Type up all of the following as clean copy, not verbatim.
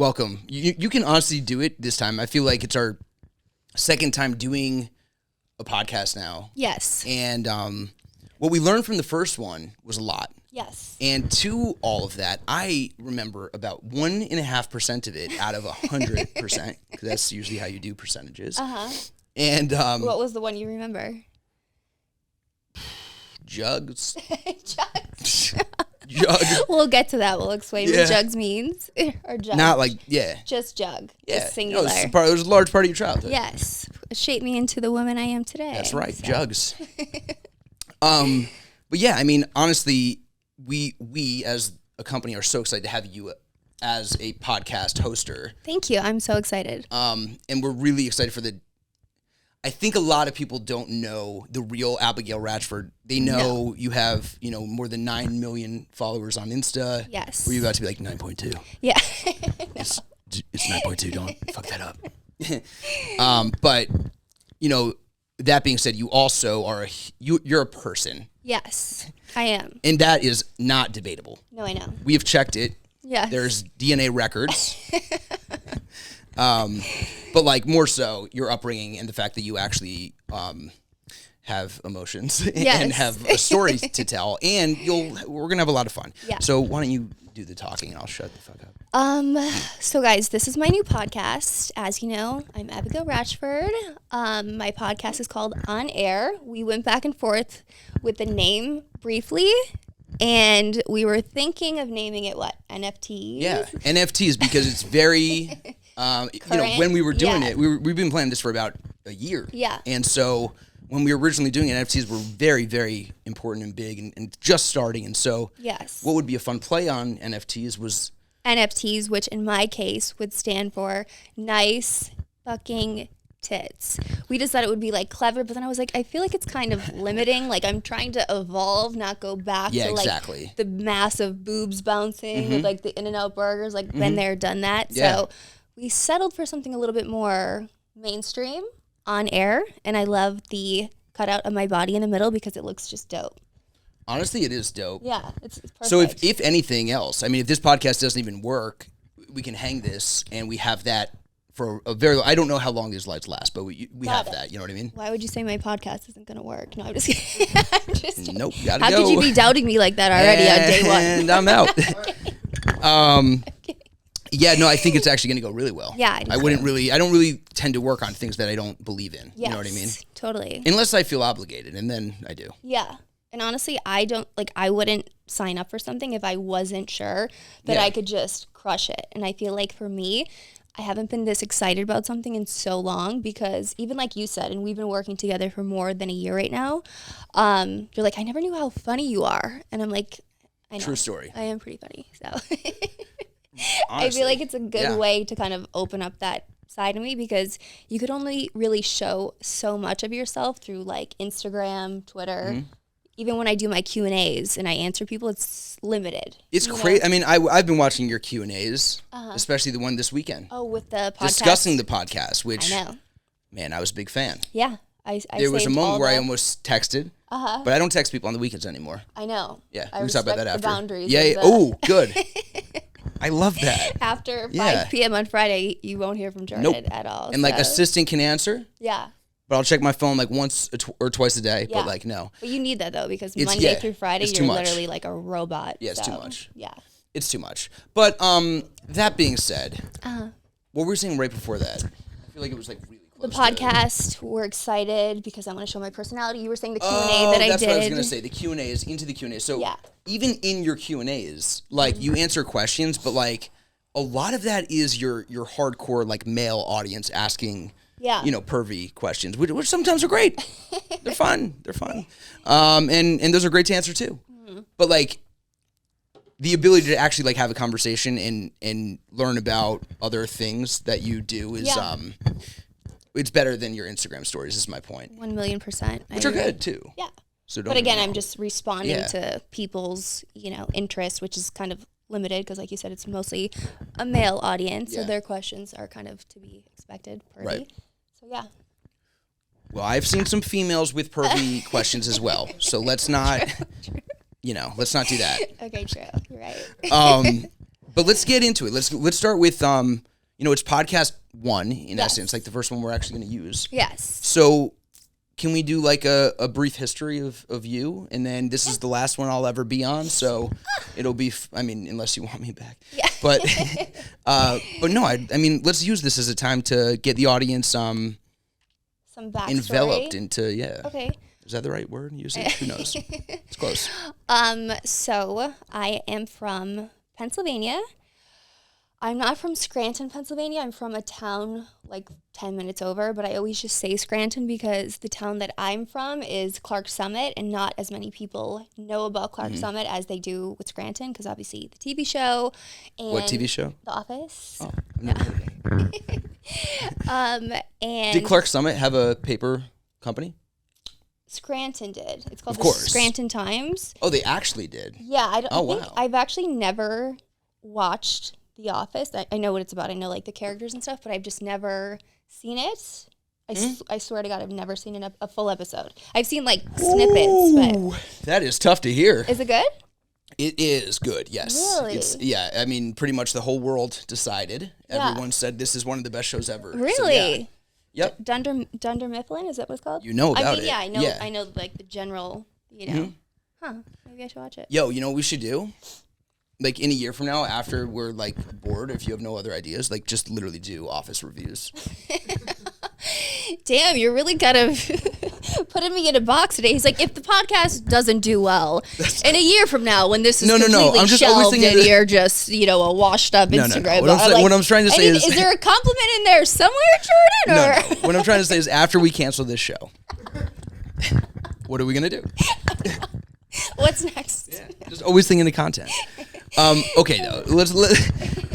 welcome. You can honestly do it this time. I feel like it's our second time doing a podcast now. Yes. And what we learned from the first one was a lot. Yes. And to all of that, I remember about 1.5% of it out of 100%, because that's usually how you do percentages. And what was the one you remember? Jugs. Jugs. Jug. We'll get to that. We'll explain what jugs means. Or jug. Not like, yeah. Just jug. Yeah. Just singular. It was a large part of your childhood. Yes. It shaped me into the woman I am today. That's right. So. Jugs. But yeah, I mean, honestly, we as a company are so excited to have you as a podcast hoster. Thank you. I'm so excited. And we're really excited for I think a lot of people don't know the real Abigail Ratchford. They know you have, more than 9 million followers on Insta. Yes. Were you about to be like 9.2? Yeah. It's 9.2. Don't fuck that up. But, that being said, you also are you're a person. Yes, I am. And that is not debatable. No, I know. We have checked it. Yeah. There's DNA records. But like more so your upbringing and the fact that you actually have emotions and have a story to tell, and we're gonna have a lot of fun. Yeah. So why don't you do the talking and I'll shut the fuck up. So guys, this is my new podcast. As you know, I'm Abigail Ratchford. My podcast is called On Air. We went back and forth with the name briefly. And we were thinking of naming it NFTs? Yeah, NFTs, because it's very, when we were doing it, we've been planning this for about a year. Yeah. And so when we were originally doing it, NFTs were very, very important and big and just starting. And so what would be a fun play on NFTs was... NFTs, which in my case would stand for nice fucking tits. We just thought it would be like clever, but then I was like, I feel like it's kind of limiting. Like I'm trying to evolve, not go back to like the massive boobs bouncing with like the In-N-Out burgers. Like been there, done that. Yeah. So we settled for something a little bit more mainstream, On Air, and I love the cutout of my body in the middle because it looks just dope. Honestly, it is dope. Yeah, it's perfect. So if anything else, I mean, if this podcast doesn't even work, we can hang this and we have that for a very, I don't know how long these lights last, but we have that, you know what I mean? Why would you say my podcast isn't going to work? No, I'm just kidding. I'm just nope, gotta go. How could you be doubting me like that already on day one? And I'm out. Yeah, no, I think it's actually going to go really well. Yeah, I don't really tend to work on things that I don't believe in. Yes, you know what I mean? Totally. Unless I feel obligated, and then I do. Yeah. And honestly, I wouldn't sign up for something if I wasn't sure that I could just crush it. And I feel like for me, I haven't been this excited about something in so long because even like you said, and we've been working together for more than a year right now, you're like, I never knew how funny you are. And I'm like, I know. True story. I am pretty funny. So Honestly, I feel like it's a good way to kind of open up that side of me because you could only really show so much of yourself through like Instagram, Twitter. Mm-hmm. Even when I do my Q&As and I answer people, it's limited. It's crazy. I mean, I've been watching your Q&As, especially the one this weekend. Oh, with the podcast? Discussing the podcast, which, I know. Man, I was a big fan. Yeah. There was a moment where I almost texted, but I don't text people on the weekends anymore. I know. Yeah, we can talk about that after. The boundaries. Yeah. Oh, good. I love that. After 5 p.m. on Friday, you won't hear from Jordan at all. And like assistant can answer. Yeah. But I'll check my phone like once or twice a day. But like no. But you need that though because Monday through Friday you're literally like a robot. Yeah, it's too much. Yeah. It's too much. But that being said, what were we saying right before that? I feel like it was like really close. The podcast, we're excited because I want to show my personality. You were saying the Q&A that I did. That's what I was going to say. The Q&As, into the Q&As. So even in your Q&As, like you answer questions, but like a lot of that is your hardcore like male audience asking pervy questions, which sometimes are great. They're fun. And those are great to answer too. Mm-hmm. But like the ability to actually like have a conversation and learn about other things that you do is it's better than your Instagram stories is my point. 1,000,000%. Which are good too. Yeah. So but again, I'm just responding to people's, interests, which is kind of limited because like you said, it's mostly a male audience. So their questions are kind of to be expected. Pervy. Right. So yeah. Well, I've seen some females with pervy questions as well. So let's not, let's not do that. Okay, true. You're right. But let's get into it. Let's start with it's podcast 1 in essence, like the first one we're actually going to use. Yes. So can we do like a brief history of you, and then this is the last one I'll ever be on, so it'll be unless you want me back. Yeah. But no, I mean let's use this as a time to get the audience some backstory enveloped into Okay. Is that the right word? Use it. Who knows? It's close. So I am from Pennsylvania. I'm not from Scranton, Pennsylvania. I'm from a town like 10 minutes over, but I always just say Scranton because the town that I'm from is Clark Summit, and not as many people know about Clark Summit as they do with Scranton, because obviously the TV show. And what TV show? The Office. Oh, I've never heard of it. And did Clark Summit have a paper company? Scranton did. It's called the Scranton Times. Oh, they actually did? Yeah. I think I've actually never watched The Office. I know what it's about. I know like the characters and stuff, but I've just never seen it. I swear to God, I've never seen a full episode. I've seen like snippets. But that is tough to hear. Is it good? It is good, yes. Really? I mean, pretty much the whole world decided. Yeah. Everyone said this is one of the best shows ever. Really? So, yeah. Yep. Dunder Mifflin, is that what it's called? You know about it. Yeah, I know. Yeah. I know like the general, Maybe I should watch it. Yo, you know what we should do? Like in a year from now, after we're like bored, if you have no other ideas, like just literally do Office reviews. Damn, you're really kind of putting me in a box today. He's like, if the podcast doesn't do well, in a year from now, when this is completely I'm just shelved and you're just, a washed up Instagram. What I'm trying to say is there a compliment in there somewhere, Jordan? No. What I'm trying to say is after we cancel this show, what are we going to do? What's next? Yeah. Just always thinking of content. Okay, though.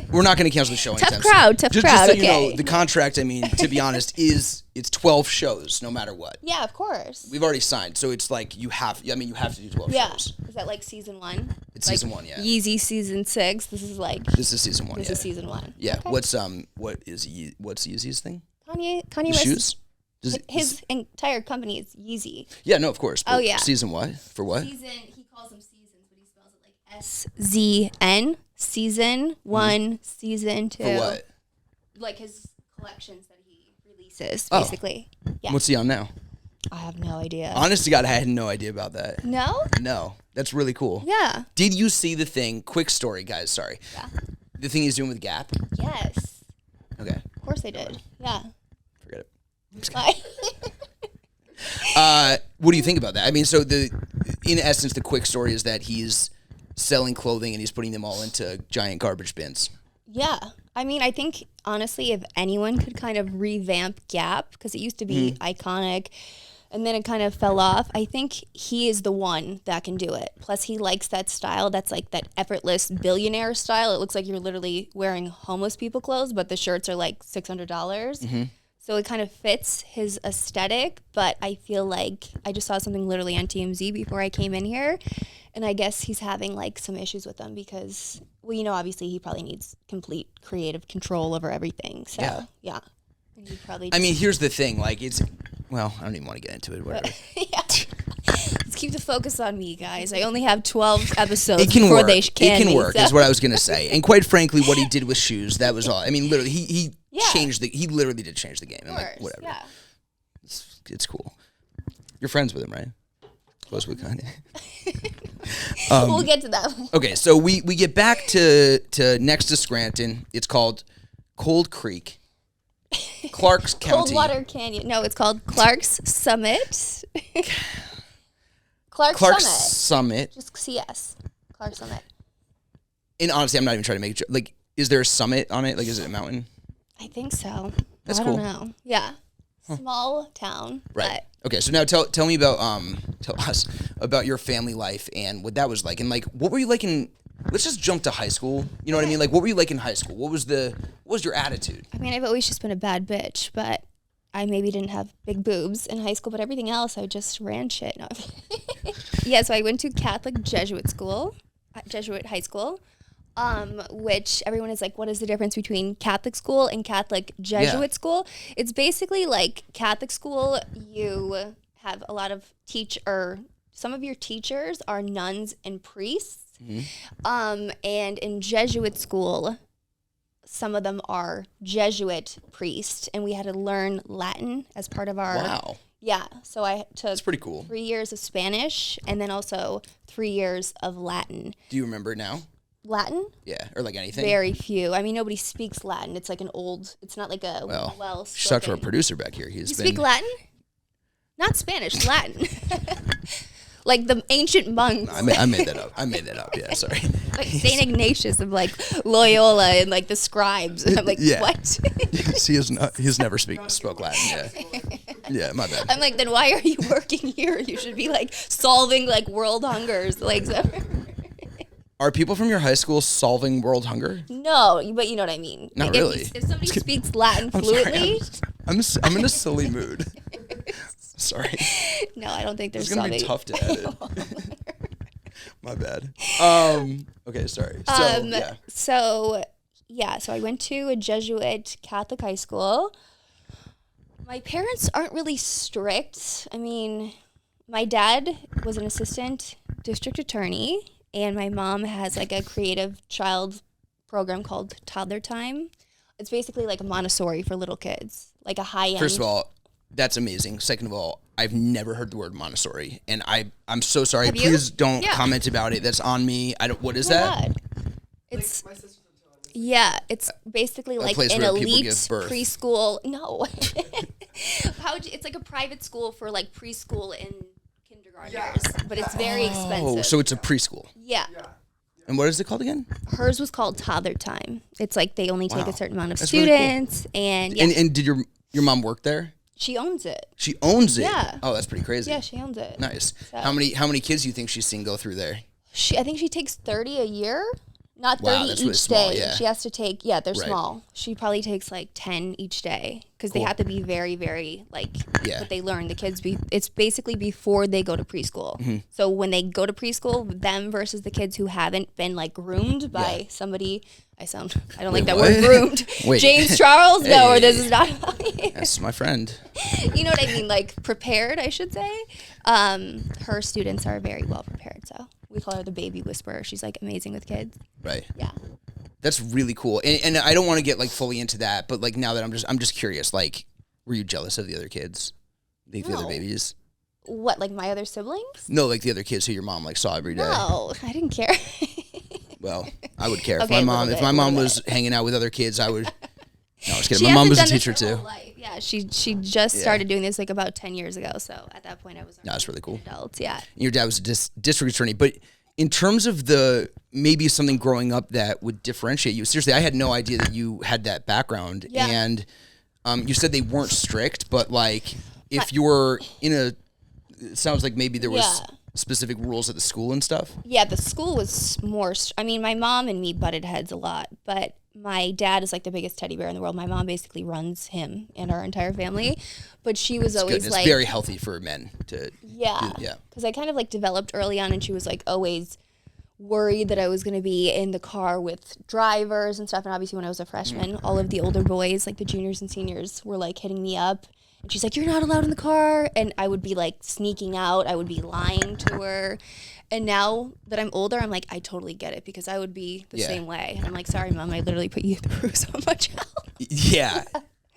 We're not going to cancel the show anytime soon. Tough crowd. Just so you know, the contract, I mean, to be honest, it's 12 shows no matter what. Yeah, of course. We've already signed, so it's like you have to do 12 shows. Is that like season 1? It's like season 1, yeah. Yeezy season 6. This is season 1. This is season 1. Yeah. Okay. What's Yeezy's thing? Kanye West. Shoes? His entire company is Yeezy. Yeah, no, of course. Oh yeah. Season what? For what? He calls them seasons, but he spells it like SZN. Season 1, season 2. For what? Like his collections that he releases, basically. Yeah. What's he on now? I have no idea. Honest to God, I had no idea about that. No? No. That's really cool. Yeah. Did you see the thing? Quick story, guys. Sorry. Yeah. The thing he's doing with Gap? Yes. Okay. Of course I did. Yeah. Forget it. What do you think about that? I mean, so in essence, the quick story is that he's selling clothing and he's putting them all into giant garbage bins. Yeah. I mean, I think, honestly, if anyone could kind of revamp Gap, because it used to be iconic, and then it kind of fell off, I think he is the one that can do it. Plus, he likes that style. That's like that effortless billionaire style. It looks like you're literally wearing homeless people clothes, but the shirts are like $600. Mm-hmm. So it kind of fits his aesthetic, but I feel like I just saw something literally on TMZ before I came in here, and I guess he's having like some issues with them because, well, obviously he probably needs complete creative control over everything. So, yeah. And he probably I mean, here's the thing. Like, well, I don't even want to get into it. Whatever. Let's keep the focus on me, guys. I only have 12 episodes it can before work. They can It can me, work, so. is what I was going to say. And quite frankly, what he did with shoes, that was all. I mean, literally, he he literally did change the game. I'm like, whatever. Yeah. It's cool. You're friends with him, right? Close with Kanye. We'll get to that. Okay, so we get back to next to Scranton. It's called Cold Creek. Clark's County. Coldwater Canyon. No, it's called Clark's Summit. Clark's Summit. Just CS. Clark Summit. And honestly, I'm not even trying to make it. Like, is there a summit on it? Like, is it a mountain? I think so. That's cool. I don't know. Yeah. Small town. Right. Okay, so now tell me about tell us about your family life and what that was like, and like what were you like in? Let's just jump to high school. You know what I mean? Like, what were you like in high school? What was your attitude? I mean, I've always just been a bad bitch, but I maybe didn't have big boobs in high school, but everything else, I just ran shit. No. Yeah, so I went to Catholic Jesuit high school, which everyone is like, what is the difference between Catholic school and Catholic Jesuit school? It's basically like Catholic school, you have a lot of some of your teachers are nuns and priests. And in Jesuit school, some of them are Jesuit priests, and we had to learn Latin as part of our... Wow. Yeah, so I took That's pretty cool. 3 years of Spanish, and then also 3 years of Latin. Do you remember it now? Latin? Yeah, or like anything? Very few. I mean, nobody speaks Latin. It's like it's not like a well-spoken... Shout out to our producer back here. You speak Latin? Not Spanish, Latin. Like the ancient monks. I made that up. Yeah, sorry. Like St. Ignatius of like Loyola and like the scribes. And I'm like, what? He's never spoke Latin. Yeah. Yeah, my bad. I'm like, then why are you working here? You should be like solving like world hungers. Like, so. Are people from your high school solving world hunger? No, but you know what I mean. Not like really. If somebody speaks Latin fluently. I'm in a silly mood. Sorry. No, I don't think there's something. It's going to be tough to edit. My bad. Okay, sorry. So I went to a Jesuit Catholic high school. My parents aren't really strict. I mean, my dad was an assistant district attorney, and my mom has like a creative child program called Toddler Time. It's basically like a Montessori for little kids, like a high-end. First of all, that's amazing. Second of all, I've never heard the word Montessori, and I'm so sorry. Please don't comment about it. That's on me. What is that? God. It's it's basically like an elite preschool. No, it's like a private school for like preschool and kindergartners, but it's very expensive. Oh, so it's a preschool. Yeah. And what is it called again? Hers was called Toddler Time. It's like they only take a certain amount of students, really cool. And did your mom work there? She owns it. She owns it? Yeah. Oh, that's pretty crazy. Yeah, she owns it. Nice. So. How many kids do you think she's seen go through there? I think she takes 30 a year. Not 30 that's each really small, day. Yeah. She has to take, they're small. She probably takes like 10 each day because they have to be very, very what they learn. The kids, it's basically before they go to preschool. Mm-hmm. So when they go to preschool, them versus the kids who haven't been like groomed by somebody. I don't like that word, groomed. Wait. James Charles? Hey. No, or this is not about you. That's my friend. You know what I mean? Like prepared, I should say. Her students are very well prepared, so. We call her the baby whisperer. She's like amazing with kids. Right. Yeah. That's really cool. And I don't want to get like fully into that, but like now that I'm just curious, like, were you jealous of the other kids? The other babies? What, like my other siblings? No, like the other kids who your mom like saw every day. No, I didn't care. Well, I would care. Okay, if my mom was hanging out with other kids, I would. No, I was kidding. My mom was a teacher too. Yeah, she just started doing this like about 10 years ago. So at that point, I was. That's really cool. Adult, yeah. Your dad was a district attorney, but in terms of maybe something growing up that would differentiate you. Seriously, I had no idea that you had that background. Yeah. And you said they weren't strict, but like if you were it sounds like maybe there was specific rules at the school and stuff. Yeah, the school was more. I mean, my mom and me butted heads a lot, but. My dad is like the biggest teddy bear in the world. My mom basically runs him and our entire family, but she was always good. Like it's very healthy for men to because I kind of like developed early on, and she was like always worried that I was going to be in the car with drivers and stuff. And obviously, when I was a freshman, all of the older boys, like the juniors and seniors, were like hitting me up. And she's like, "You're not allowed in the car," and I would be like sneaking out. I would be lying to her. And now that I'm older, I'm like, I totally get it because I would be the same way. And I'm like, sorry, Mom, I literally put you through so much hell. Yeah.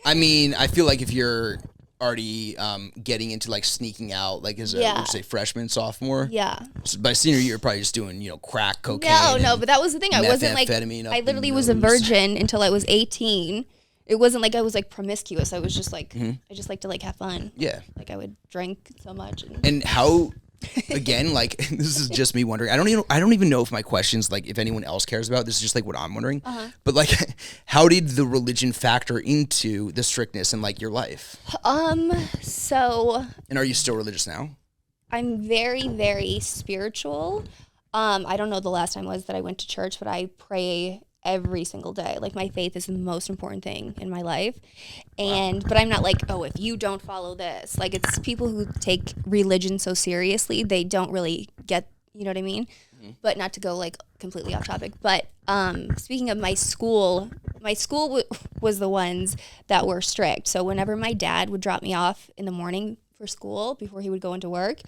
I mean, I feel like if you're already getting into like sneaking out, like as a say freshman, sophomore. Yeah. So by senior year, you're probably just doing, crack, cocaine. No, but that was the thing. I wasn't like, I literally was a virgin until I was 18. It wasn't like I was like promiscuous. I was just like, I just like to like have fun. Yeah. Like I would drink so much. And how... Again, like this is just me wondering. I don't even know if my questions, like if anyone else cares about this, is just like what I'm wondering. But like, how did the religion factor into the strictness in like your life? So. And are you still religious now? I'm very, very spiritual. I don't know the last time was that I went to church, but I pray every single day. Like my faith is the most important thing in my life. But I'm not like, oh, if you don't follow this, like it's people who take religion so seriously, they don't really get, you know what I mean? But not to go like completely off topic. But speaking of my school was the ones that were strict. So whenever my dad would drop me off in the morning for school before he would go into work,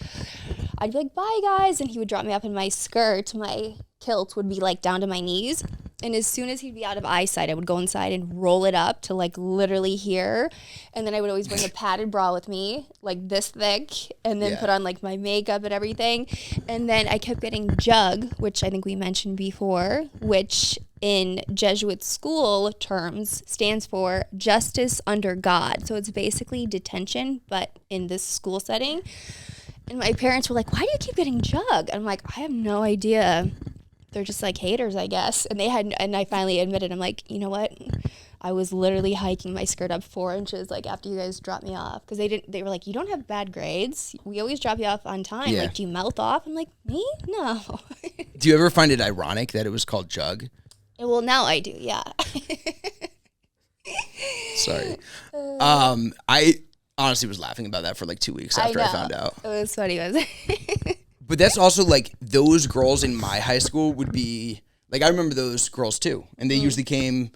I'd be like, bye guys, and he would drop me off in my skirt. My kilt would be like down to my knees, and as soon as he'd be out of eyesight, I would go inside and roll it up to like literally here, and then I would always bring a padded bra with me, like this thick, and then put on like my makeup and everything. And then I kept getting JUG, which I think we mentioned before, which in Jesuit school terms stands for Justice Under God. So it's basically detention, but in this school setting. And my parents were like, why do you keep getting JUG? And I'm like, I have no idea. They're just like haters, I guess. And I finally admitted, I'm like, you know what? I was literally hiking my skirt up 4 inches like after you guys dropped me off, because they were like, you don't have bad grades. We always drop you off on time. Like, do you mouth off? I'm like, me? No. Do you ever find it ironic that it was called JUG? Well, now I do, yeah. Sorry. I honestly was laughing about that for like 2 weeks after I found out. It was funny, wasn't it? But that's also like those girls in my high school would be like, I remember those girls too. And they usually came,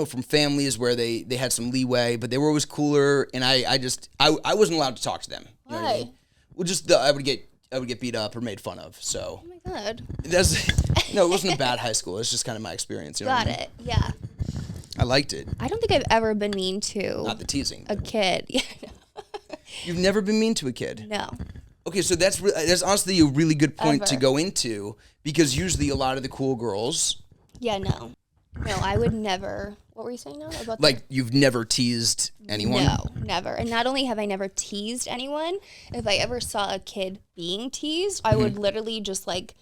from families where they had some leeway, but they were always cooler. And I wasn't allowed to talk to them. You know what I mean? Well, I would get beat up or made fun of. So. Oh my God. It wasn't a bad high school. It's just kind of my experience. Got it. Yeah. I liked it. I don't think I've ever been mean to. Not the teasing. A kid. Yeah. You've never been mean to a kid? No. Okay, so that's honestly a really good point to go into, because usually a lot of the cool girls. Yeah, no, I would never. What were you saying now about? Like, you've never teased anyone? No, never. And not only have I never teased anyone, if I ever saw a kid being teased, I would literally just like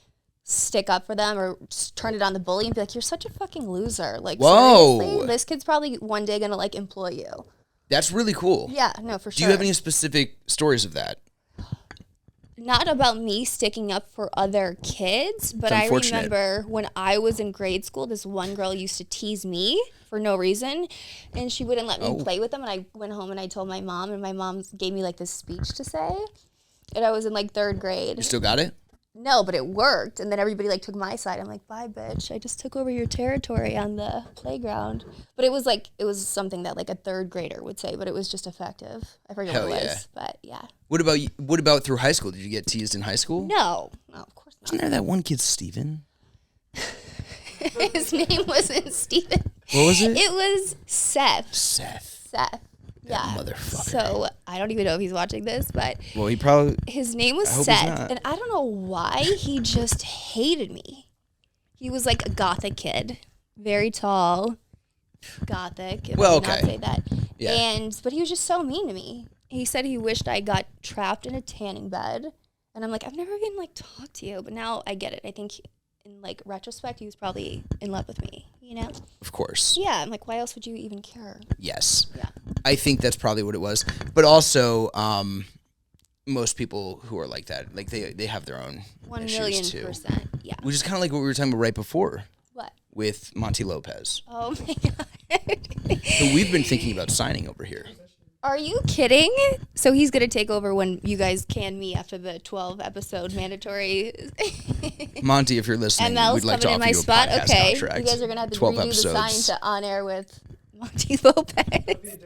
stick up for them or turn it on the bully and be like, "You're such a fucking loser!" Like, whoa, seriously, this kid's probably one day gonna like employ you. That's really cool. Yeah, no, for sure. Do you have any specific stories of that? Not about me sticking up for other kids, but I remember when I was in grade school, this one girl used to tease me for no reason, and she wouldn't let me play with them, and I went home and I told my mom, and my mom gave me like this speech to say, and I was in like 3rd grade. You still got it? No, but it worked, and then everybody like took my side. I'm like, bye, bitch. I just took over your territory on the playground. But it was something that like a 3rd grader would say, but it was just effective. I forget what it was, but yeah. What about through high school? Did you get teased in high school? No, of course not. Wasn't there that one kid, Steven? His name wasn't Steven. What was it? It was Seth. Seth. Yeah. Motherfucker. So I don't even know if he's watching this, but his name was Seth, and I don't know why he just hated me. He was like a gothic kid, very tall, gothic. Well, okay. Not say that. Yeah. But he was just so mean to me. He said he wished I got trapped in a tanning bed, and I'm like, I've never even like talked to you, but now I get it. I think in like retrospect, he was probably in love with me. Of course. Yeah, I'm like, why else would you even care? Yes. Yeah. I think that's probably what it was. But also, most people who are like that, like they have their own issues too. 1,000,000%. Yeah. Which is kind of like what we were talking about right before. What? With Monty Lopez. Oh my God. So we've been thinking about signing over here. Are you kidding? So he's going to take over when you guys can me after the 12-episode mandatory. Monty, if you're listening, we'd like to offer you a podcast contract. You guys are going to have to redo the sign to On Air with Monty Lopez.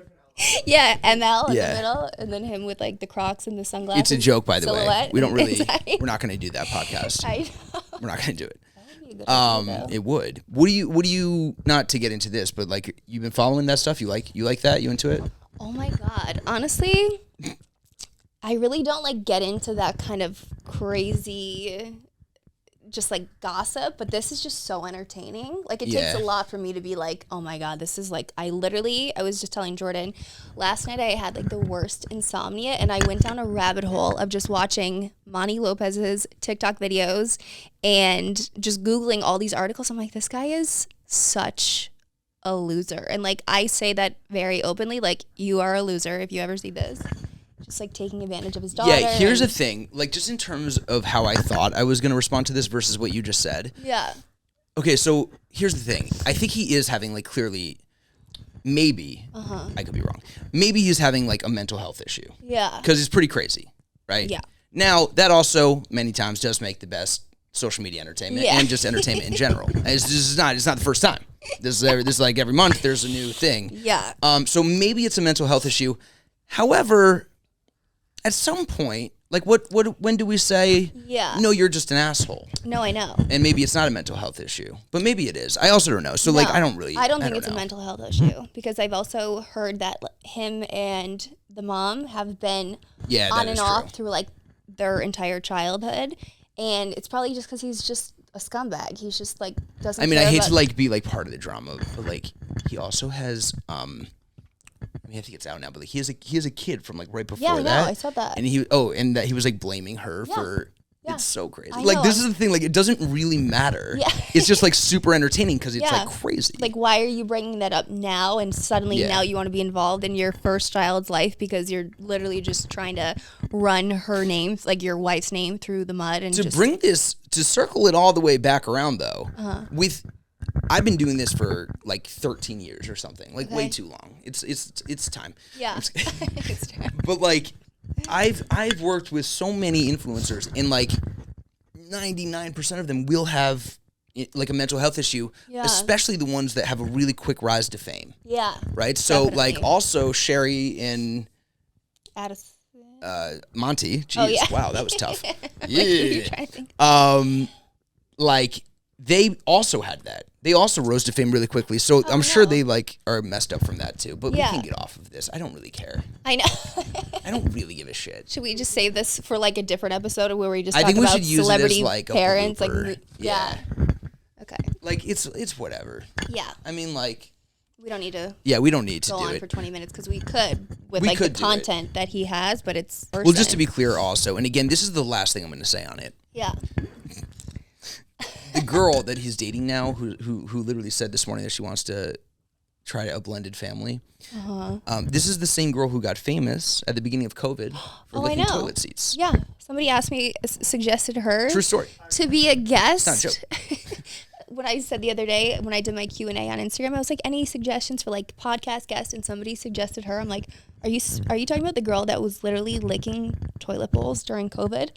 Yeah, ML in the middle, and then him with like the Crocs and the sunglasses. It's a joke, by the silhouette. way. We don't really. We're not going to do that podcast. I know. We're not going to do it. That would be a good idea, it would. What do you? Not to get into this, but like you've been following that stuff. You like that? You into it? Oh my God. Honestly, I really don't like get into that kind of crazy, just like gossip, but this is just so entertaining. Like it takes a lot for me to be like, oh my God, this is like, I was just telling Jordan, last night I had like the worst insomnia, and I went down a rabbit hole of just watching Monty Lopez's TikTok videos and just Googling all these articles. I'm like, this guy is such a loser. And like I say that very openly, like, you are a loser if you ever see this. Just like taking advantage of his daughter. Yeah, here's the thing. Like, just in terms of how I thought I was going to respond to this versus what you just said. Yeah. Okay, so here's the thing. I think he is having like clearly, maybe, I could be wrong. Maybe he's having like a mental health issue. Yeah. Because he's pretty crazy, right? Yeah. Now, that also many times does make the best social media entertainment and just entertainment in general. It's not the first time. This is like every month there's a new thing. Yeah. So maybe it's a mental health issue. However, at some point, Like, when do we say, no, you're just an asshole? No, I know. And maybe it's not a mental health issue, but maybe it is. I also don't know. So, no, like, I don't think it's a mental health issue because I've also heard that him and the mom have been on and off through, like, their entire childhood. And it's probably just because he's just a scumbag. He's just, like, doesn't care I hate to, like, be, like, part of the drama, but, like, he also has, I think it's out now, but like he has a kid from like right before that. Yeah, I saw that. And that he was like blaming her for. Yeah. It's so crazy. Like this is the thing. Like it doesn't really matter. Yeah. It's just like super entertaining because it's like crazy. Like why are you bringing that up now? And suddenly now you want to be involved in your first child's life because you're literally just trying to run her name, like your wife's name, through the mud and bring this to circle it all the way back around though. I've been doing this for like 13 years or something, like way too long. It's time. Yeah, it's time. But like, I've worked with so many influencers, and like 99% of them will have like a mental health issue, especially the ones that have a really quick rise to fame. Yeah. Right. So like, also Sherry and Addison. Monty. Jeez, wow, that was tough. Yeah. Like they also had that. They also rose to fame really quickly, so I'm sure they like are messed up from that too. But we can get off of this. I don't really care. I know. I don't really give a shit. Should we just save this for like a different episode where we just talk about celebrity like parents? Like, yeah. Okay. Like it's whatever. Yeah. I mean, like we don't need to. Yeah, we don't need to go do on it for 20 minutes because we could with like the content that he has, but it's well. Just to be clear, also, and again, this is the last thing I'm going to say on it. Yeah. The girl that he's dating now, who literally said this morning that she wants to try a blended family. This is the same girl who got famous at the beginning of COVID for licking toilet seats. Yeah, somebody asked me, suggested her. True story. To be a guest. It's not a joke. When I said the other day, when I did my Q&A on Instagram, I was like, any suggestions for like podcast guests? And somebody suggested her. I'm like, are you talking about the girl that was literally licking toilet bowls during COVID?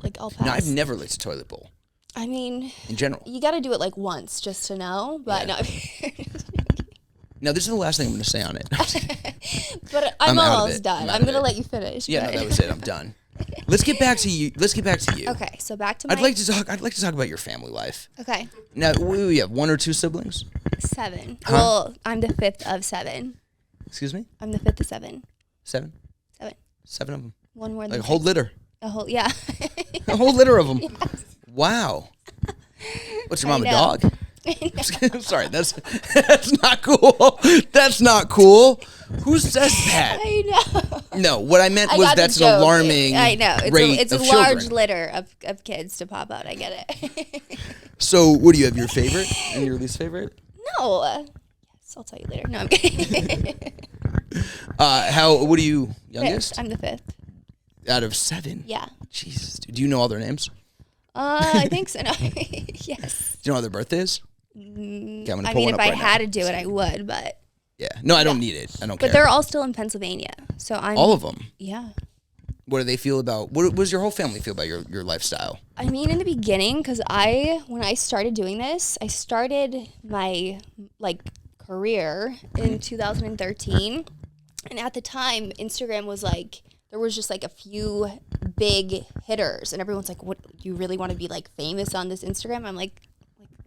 Like, I'll pass. No, I've never licked a toilet bowl. I mean, in general, you got to do it like once just to know. But no. No, this is the last thing I'm going to say on it. But I'm almost done. I'm going to let you finish. Yeah, no, that was it. I'm done. Let's get back to you. Okay, so back to. I'd like to talk about your family life. Okay. Now we have 1 or 2 siblings. 7. Huh? Well, I'm the 5th of 7. Excuse me. I'm the 5th of 7. 7. 7. 7 of them. One more than like a whole litter. A whole a whole litter of them. Yes. Wow. What's your mom, a dog? Sorry, that's not cool. That's not cool. Who says that? I know. No, what I meant was that's an alarming I know. It's a children. Large litter of kids to pop out. I get it. So, what do you have, your favorite and your least favorite? No. Yes, I'll tell you later. No, I'm kidding. What are you, youngest? 5th. I'm the 5th. Out of 7? Yeah. Jesus. Do you know all their names? I think so. No. Yes. Do you know all their birthdays? Okay, I mean, if I had to do it, I would, but. Yeah. No, I don't need it. I don't care. But they're all still in Pennsylvania. So I'm. All of them? Yeah. What do they feel about, what does your whole family feel about your lifestyle? I mean, in the beginning, because when I started doing this, I started my, like, career in 2013. And at the time, Instagram was like, there was just like a few big hitters. And everyone's like, what, you really want to be like famous on this Instagram? I'm like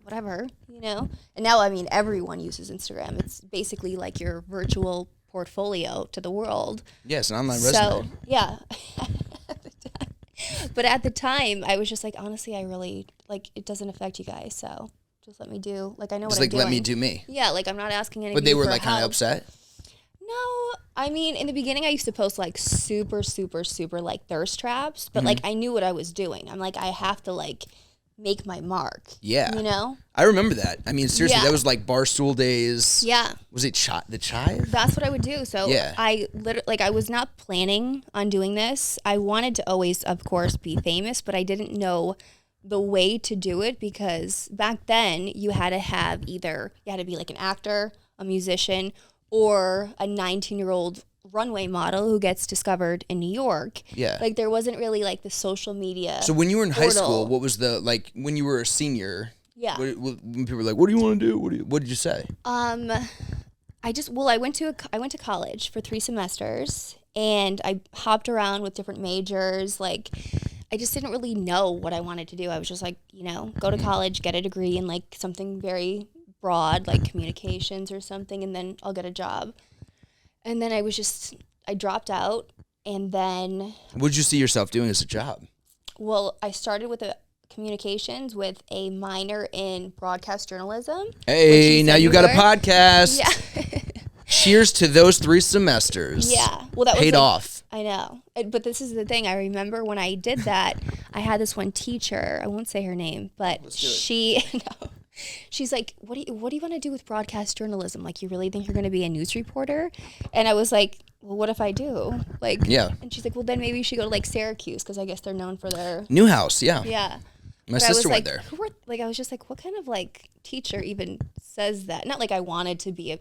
whatever, you know? And now, I mean, everyone uses Instagram. It's basically like your virtual portfolio to the world. Yes, an online resume. So, yeah. But at the time, I was just like, honestly, I really, like, it doesn't affect you guys. So just let me do, like, I know what I'm doing. Let me do me. Yeah, like, I'm not asking anything. But they were like kind of upset? No, I mean, in the beginning, I used to post like super, super, super like thirst traps, but like I knew what I was doing. I'm like, I have to like make my mark. Yeah. You know? I remember that. I mean, seriously, that was like Barstool days. Yeah. Was it the Chive? That's what I would do. So I literally, like, I was not planning on doing this. I wanted to always, of course, be famous, but I didn't know the way to do it because back then you had to be like an actor, a musician, or a 19-year-old runway model who gets discovered in New York. Yeah. Like, there wasn't really, like, the social media. So when you were in high school, what was when you were a senior, when people were like, what do you want to do? What did you say? I went to college for 3 semesters, and I hopped around with different majors. Like, I just didn't really know what I wanted to do. I was just like, you know, go to college, get a degree in like something very broad, like communications or something, and then I'll get a job. And then I dropped out, and then... What did you see yourself doing as a job? Well, I started with communications with a minor in broadcast journalism. Hey, now you got a podcast. Yeah. Cheers to those 3 semesters. Yeah. Well, that paid was off. I know. But this is the thing. I remember when I did that, I had this one teacher. I won't say her name, but she's like, what do you want to do with broadcast journalism? Like, you really think you're going to be a news reporter? And I was like, well, what if I do? Like, yeah. And she's like, well, then maybe you should go to like Syracuse, because I guess they're known for their Newhouse. Yeah. Yeah. My sister went there. I was just like, what kind of like teacher even says that? Not like I wanted to be a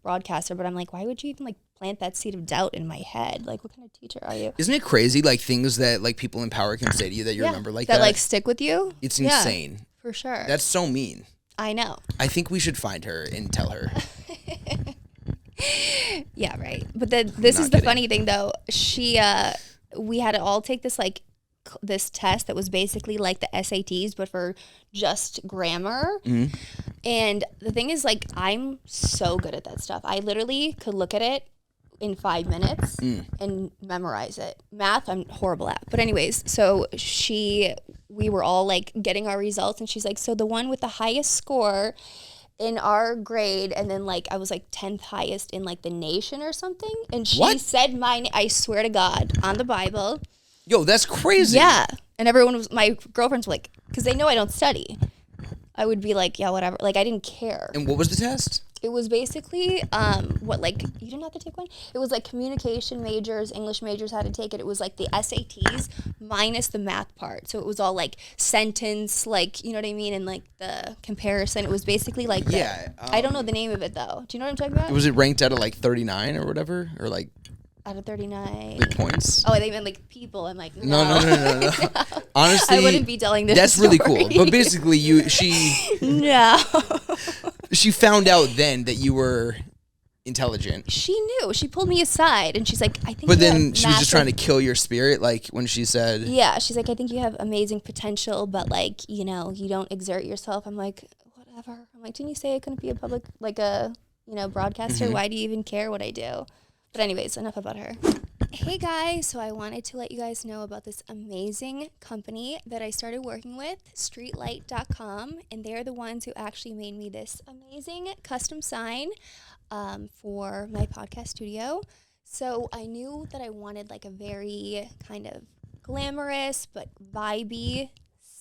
broadcaster, but I'm like, why would you even like plant that seed of doubt in my head? Like, what kind of teacher are you? Isn't it crazy? Like things that like people in power can say to you that you remember like that. That like stick with you? It's insane. For sure. That's so mean. I know. I think we should find her and tell her. Yeah, right. But this is the funny thing though. We had to all take this test that was basically like the SATs, but for just grammar. Mm-hmm. And the thing is, like, I'm so good at that stuff. I literally could look at it in 5 minutes and memorize it. Math, I'm horrible at. But anyways, so we were all like getting our results, and she's like, so the one with the highest score in our grade, and then like I was like 10th highest in like the nation or something. And she said I swear to God, on the Bible. Yo, that's crazy. Yeah. And my girlfriends were like, because they know I don't study. I would be like, yeah, whatever. Like, I didn't care. And what was the test? It was basically, you didn't have to take one? It was like communication majors, English majors had to take it. It was like the SATs minus the math part. So it was all like sentence, like, you know what I mean? And like the comparison. It was basically like I don't know the name of it though. Do you know what I'm talking about? Was it ranked out of like 39 or whatever? Or like... Out of 39. Like points? Oh, they meant like people. I'm like, no. No. Honestly, I wouldn't be telling this That's story. Really cool. But basically, No. She found out then that you were intelligent. She knew. She pulled me aside, and she's like, I think. But then she was just trying to kill your spirit, like when she said. Yeah, she's like, I think you have amazing potential, but like, you don't exert yourself. I'm like, whatever. I'm like, didn't you say I couldn't be a public, like a, broadcaster? Mm-hmm. Why do you even care what I do? But anyways, enough about her. Hey guys, so I wanted to let you guys know about this amazing company that I started working with, streetlight.com, and they're the ones who actually made me this amazing custom sign for my podcast studio. So I knew that I wanted like a very kind of glamorous but vibey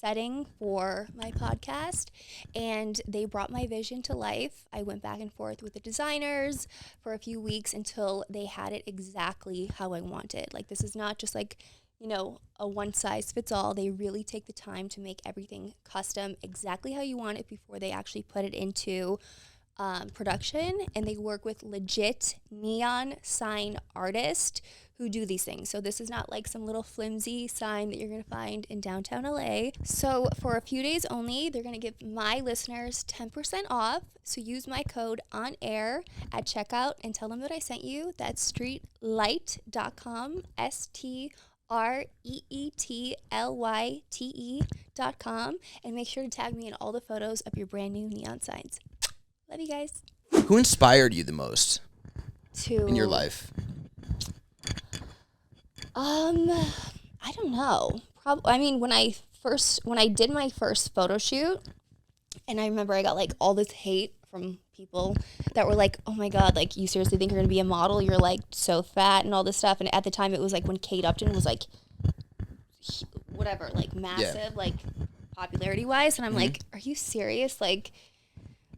setting for my podcast, and they brought my vision to life. I went back and forth with the designers for a few weeks until they had it exactly how I wanted. Like, this is not just like, a one size fits all. They really take the time to make everything custom exactly how you want it before they actually put it into production, and they work with legit neon sign artists who do these things. So this is not like some little flimsy sign that you're going to find in downtown LA. So for a few days only, they're going to give my listeners 10% off. So use my code on air at checkout and tell them that I sent you. That's streetlight.com, streetlighte.com, and make sure to tag me in all the photos of your brand new neon signs. Love you guys. Who inspired you the most in your life? I don't know. When I did my first photo shoot, and I remember I got like all this hate from people that were like, oh my God, like, you seriously think you're gonna be a model? You're like so fat and all this stuff. And at the time it was like when Kate Upton was like, whatever, like massive, like popularity wise. And I'm like, are you serious? Like,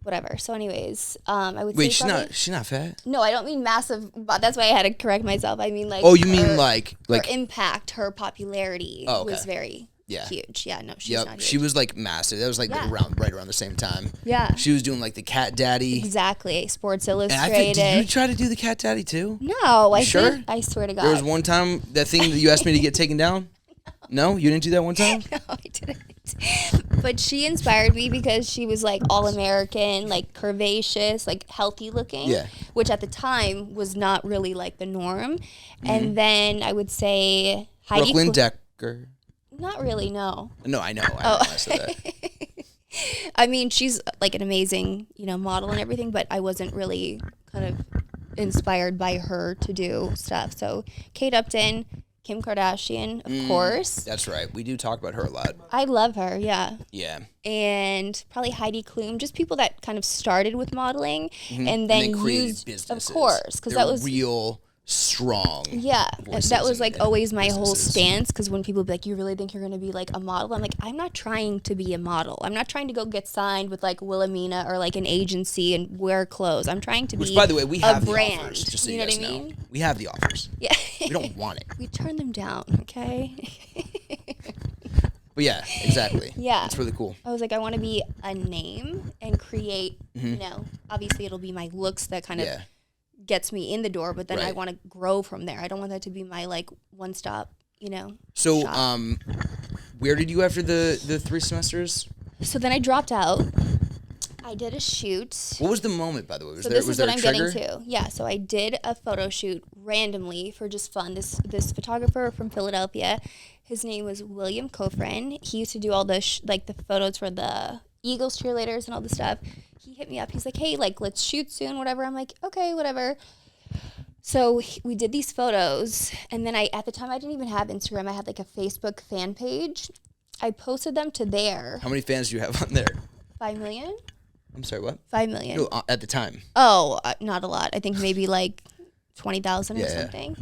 whatever. So anyways, I would say she's not fat? No, I don't mean massive, but that's why I had to correct myself. I mean like... Oh, you mean like... Her impact, her popularity was very huge. Yeah, no, she's not huge. She was like massive. That was like right around the same time. Yeah. She was doing like the Cat Daddy. Exactly. Sports Illustrated. Did you try to do the Cat Daddy too? No, I swear to God. There was one time, that thing that you asked me to get taken down? No? You didn't do that one time? No, I didn't. But she inspired me because she was like all American, like curvaceous, like healthy looking, which at the time was not really like the norm. And then I would say Heidi Brooklyn Decker. Not really, no. No, I know. I said that. I mean, she's like an amazing, model and everything, but I wasn't really kind of inspired by her to do stuff. So Kate Upton, Kim Kardashian, of course. That's right. We do talk about her a lot. I love her, yeah. Yeah. And probably Heidi Klum, just people that kind of started with modeling and then used businesses. Of course, because that was real strong. Yeah, that was like always my whole stance. Because when people be like, "You really think you're going to be like a model?" I'm like, I'm not trying to be a model. I'm not trying to go get signed with like Wilhelmina or like an agency and wear clothes. I'm trying to be. Which, by the way, we have the brand. Offers. Just so you guys know, we have the offers. Yeah, we don't want it. We turn them down. Okay. But yeah, exactly. Yeah, it's really cool. I was like, I want to be a name and create. Obviously, it'll be my looks that kind of. Gets me in the door, but then I want to grow from there. I don't want that to be my like one stop, So, shop. Where did you after the 3 semesters? So then I dropped out. I did a shoot. What was the moment, by the way? Was there what I'm getting to. Yeah, so I did a photo shoot randomly for just fun. This photographer from Philadelphia, his name was William Kofrin. He used to do all the the photos for the Eagles cheerleaders and all the stuff. He hit me up. He's like, hey, like, let's shoot soon, whatever. I'm like, okay, whatever. So we did these photos. And then at the time, I didn't even have Instagram. I had like a Facebook fan page. I posted them to there. How many fans do you have on there? 5 million? I'm sorry, what? 5 million. No, at the time. Oh, not a lot. I think maybe like 20,000 or something.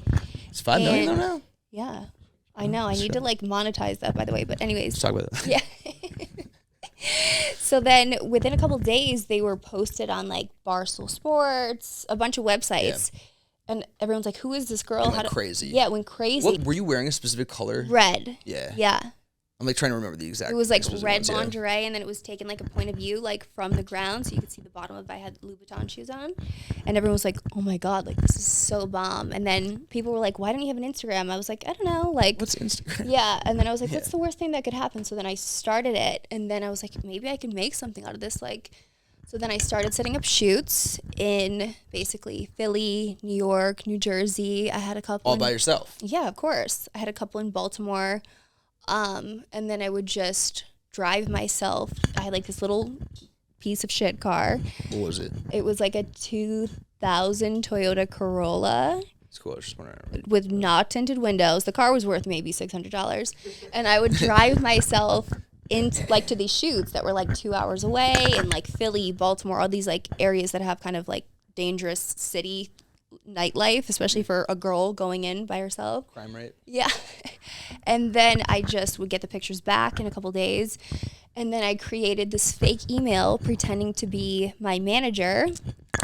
It's 5 million though now? Yeah. I know. I need to like monetize that, by the way. But anyways. Let's talk about that. Yeah. So then within a couple of days, they were posted on like Barstool Sports, a bunch of websites. Yeah. And everyone's like, who is this girl? It went crazy. Yeah, it went crazy. Were you wearing a specific color? Red. Yeah. Yeah. I'm like trying to remember the exact. It was like red lingerie, and then it was taken like a point of view, like from the ground, so you could see the bottom of it. I had Louboutin shoes on, and everyone was like, "Oh my god, like this is so bomb!" And then people were like, "Why don't you have an Instagram?" I was like, "I don't know, like what's Instagram?" Yeah, and then I was like, "What's the worst thing that could happen?" So then I started it, and then I was like, maybe I can make something out of this, like. So then I started setting up shoots in basically Philly, New York, New Jersey. I had a couple. All by yourself? Yeah, of course. I had a couple in Baltimore. And then I would just drive myself. I had like this little piece of shit car. What was it? It was like a 2000 Toyota Corolla. It's cool. I was just wondering. With not tinted windows. The car was worth maybe $600. And I would drive myself into like to these shoots that were like 2 hours away in like Philly, Baltimore, all these like areas that have kind of like dangerous city nightlife, especially for a girl going in by herself. Crime rate. Yeah. And then I just would get the pictures back in a couple days. And then I created this fake email pretending to be my manager.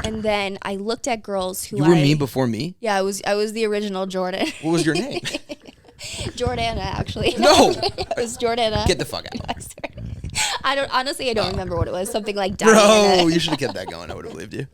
And then I looked at girls who You were me before me? Yeah, I was the original Jordan. What was your name? Jordana, actually. No. It was Jordana. Get the fuck out. I don't remember what it was. Something like Diana. Bro, you should have kept that going. I would have believed you.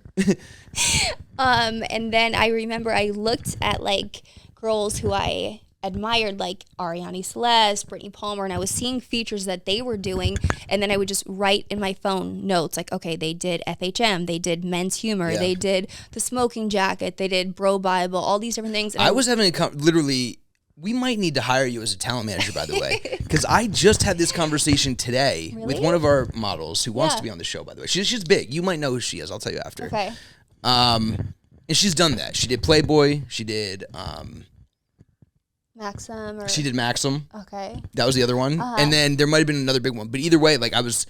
And then I remember I looked at like girls who I admired, like Ariane Celeste, Brittany Palmer, and I was seeing features that they were doing, and then I would just write in my phone notes like, okay, they did FHM, they did Men's Humor, they did The Smoking Jacket, they did Bro Bible, all these different things. And I was having literally. We might need to hire you as a talent manager, by the way, because I just had this conversation today with one of our models who wants to be on the show, by the way. She's big. You might know who she is. I'll tell you after. Okay. And she's done that. She did Playboy. She did... Maxim. She did Maxim. Okay. That was the other one. And then there might have been another big one. But either way, like I was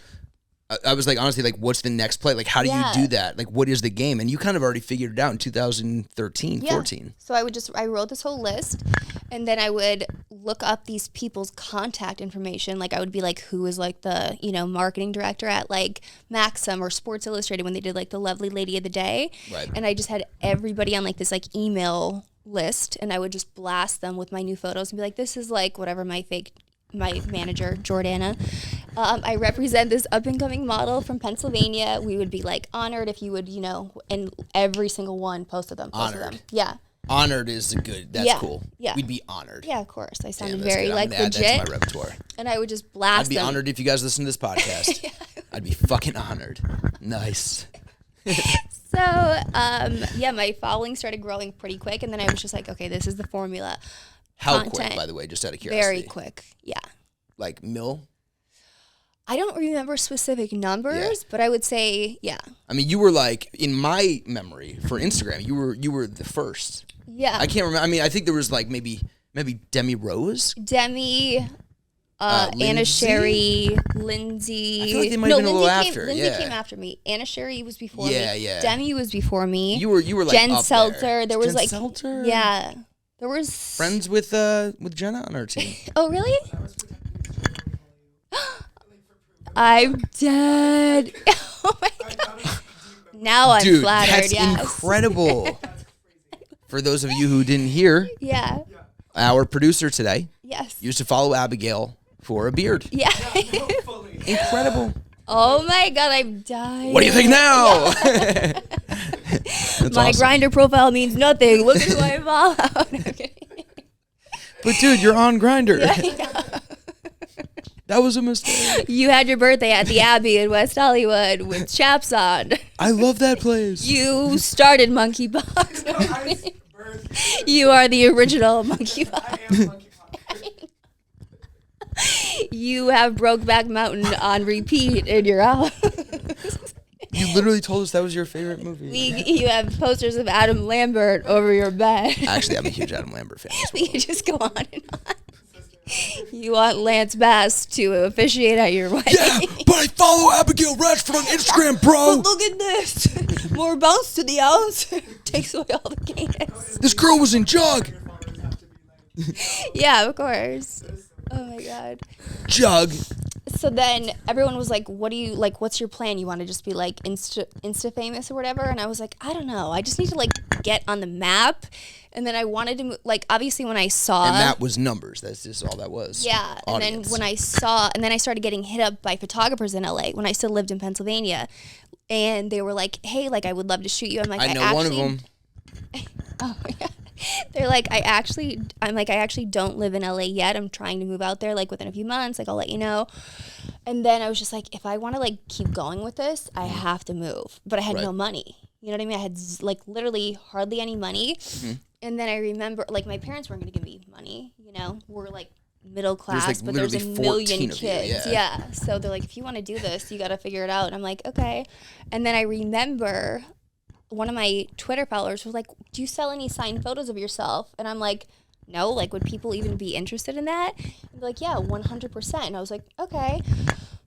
like, honestly, like, what's the next play? Like, how do you do that? Like, what is the game? And you kind of already figured it out in 2013, 14. So I wrote this whole list, and then I would look up these people's contact information. Like, I would be like, who is like the, marketing director at like Maxim or Sports Illustrated when they did like the Lovely Lady of the Day. Right. And I just had everybody on like this like email list, and I would just blast them with my new photos and be like, this is like whatever my manager, Jordana. I represent this up-and-coming model from Pennsylvania. We would be, like, honored if you would, and every single one posted them. Honored. Yeah. Honored is that's cool. Yeah. We'd be honored. Yeah, of course. I sounded Damn, very good. like legit. That's my repertoire. And I would just blast I'd be honored if you guys listen to this podcast. Yeah. I'd be fucking honored. Nice. So, my following started growing pretty quick, and then I was just like, okay, this is the formula. How quick, by the way, just out of curiosity? Very quick, yeah. Like mil? I don't remember specific numbers, but I would say, yeah. I mean, you were like, in my memory for Instagram, you were the first. Yeah. I can't remember. I mean, I think there was like maybe Demi Rose. Demi, Anna Sherry, Lindsay. I feel like they might have been a little after. Lindsay came after me. Anna Sherry was before me. Yeah. Demi was before me. You were like Jen up Seltzer. There was Jen like Seltzer? Yeah. There was friends with Jenna on our team. Oh really? I'm dead. Oh my god. Now I'm flattered. That's incredible. For those of you who didn't hear, our producer today used to follow Abigail for a beard. Yeah. Incredible. Oh my god, I'm dying. What do you think now? My Grindr profile means nothing. Look at who I follow. Okay. But dude, you're on Grindr. That was a mistake. You had your birthday at the Abbey in West Hollywood with chaps on. I love that place. You started monkeypox. You are the original monkeypox. I am monkeypox. You have Brokeback Mountain on repeat in your house. You literally told us that was your favorite movie. You have posters of Adam Lambert over your bed. Actually, I'm a huge Adam Lambert fan. We can just go on and on. You want Lance Bass to officiate at your wedding. Yeah, but I follow Abigail Ratchford on Instagram, bro. But look at this. More bounce to the ounce. Takes away all the gayness. This girl was in Jug. Yeah, of course. Oh my god. Jug. So then everyone was like, what do you, like, what's your plan? You want to just be like Insta famous or whatever? And I was like, I don't know. I just need to like get on the map. And then I wanted to, like, obviously when I saw. And that was numbers. That's just all that was. Yeah. Audience. And then when I saw, and then I started getting hit up by photographers in LA when I still lived in Pennsylvania. And they were like, hey, like, I would love to shoot you. I'm like, I know one of them. Oh my god. They're like, I actually don't live in LA yet. I'm trying to move out there like within a few months. Like, I'll let you know. And then I was just like, if I want to like keep going with this, I have to move. But I had no money. You know what I mean? I had like literally hardly any money. Mm-hmm. And then I remember like my parents weren't going to give me money. You know, we're like middle class, like but there's a million kids. Yeah. So they're like, if you want to do this, you got to figure it out. And I'm like, okay. And then I remember one of my Twitter followers was like, do you sell any signed photos of yourself? And I'm like, no, like, would people even be interested in that? And they're like, yeah, 100%. And I was like, okay.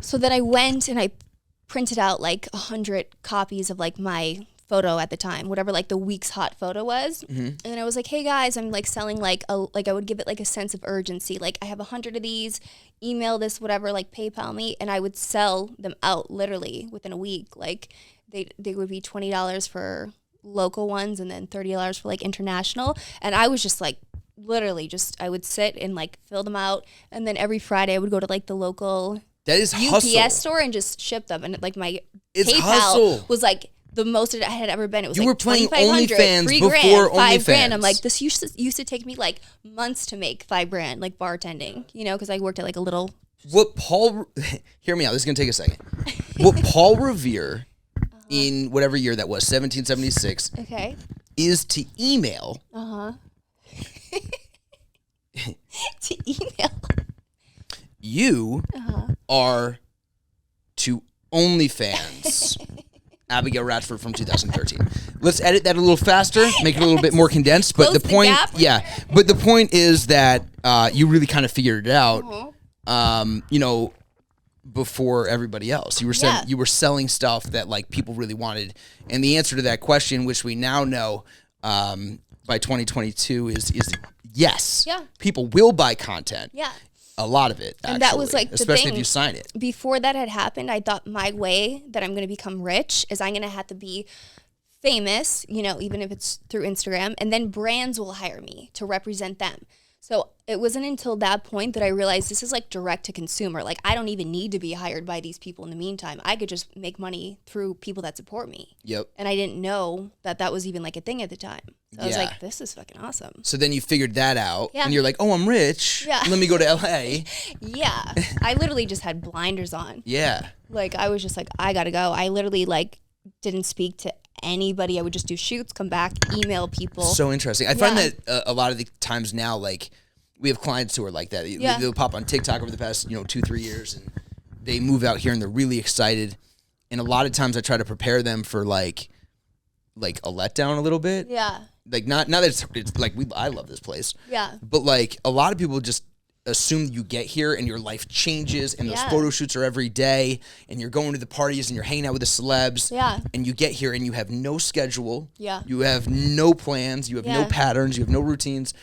So then I went and I printed out like 100 copies of like my photo at the time, whatever like the week's hot photo was. Mm-hmm. And then I was like, hey guys, I'm like selling like I would give it like a sense of urgency. Like I have 100 of these, email this, whatever, like PayPal me. And I would sell them out literally within a week. Like, they would be $20 for local ones and then $30 for like international. And I was just like, literally just, I would sit and like fill them out. And then every Friday I would go to like the local UPS store and just ship them. And like my PayPal was like the most it had ever been. It was you like were playing OnlyFans $3,000, before $5,000. OnlyFans. I'm like, this used to take me like months to make $5,000, like bartending, you know, because I worked at like a little. Hear me out. This is going to take a second. What Paul Revere in whatever year that was, 1776, is to email. To email. You are to OnlyFans. Abigail Ratchford from 2013. Let's edit that a little faster, make it a little bit more condensed. But the point is that you really kind of figured it out. You know, before everybody else, you were selling stuff that like people really wanted, and the answer to that question, which we now know by 2022, is yes. Yeah, people will buy content. Yeah. A lot of it, actually, and that was like especially if you sign it. Before that had happened, I thought my way that I'm going to become rich is I'm going to have to be famous, you know, even if it's through Instagram, and then brands will hire me to represent them. So it wasn't until that point that I realized this is like direct to consumer. Like I don't even need to be hired by these people in the meantime. I could just make money through people that support me. Yep. And I didn't know that that was even like a thing at the time. So I was like, this is fucking awesome. So then you figured that out, and you're like, oh, I'm rich. Yeah. Let me go to LA. Yeah. I literally just had blinders on. Yeah. Like, I was just like, I gotta go. I literally, like, didn't speak to anybody. I would just do shoots, come back, email people. So interesting. I find that a lot of the times now, like, we have clients who are like that. They'll pop on TikTok over the past, 2-3 years, and they move out here, and they're really excited. And a lot of times I try to prepare them for, like a letdown a little bit. Yeah. Like, not that it's like, I love this place. Yeah. But, like, a lot of people just assume you get here and your life changes and those photo shoots are every day and you're going to the parties and you're hanging out with the celebs. Yeah. And you get here and you have no schedule. Yeah. You have no plans. You have no patterns. You have no routines.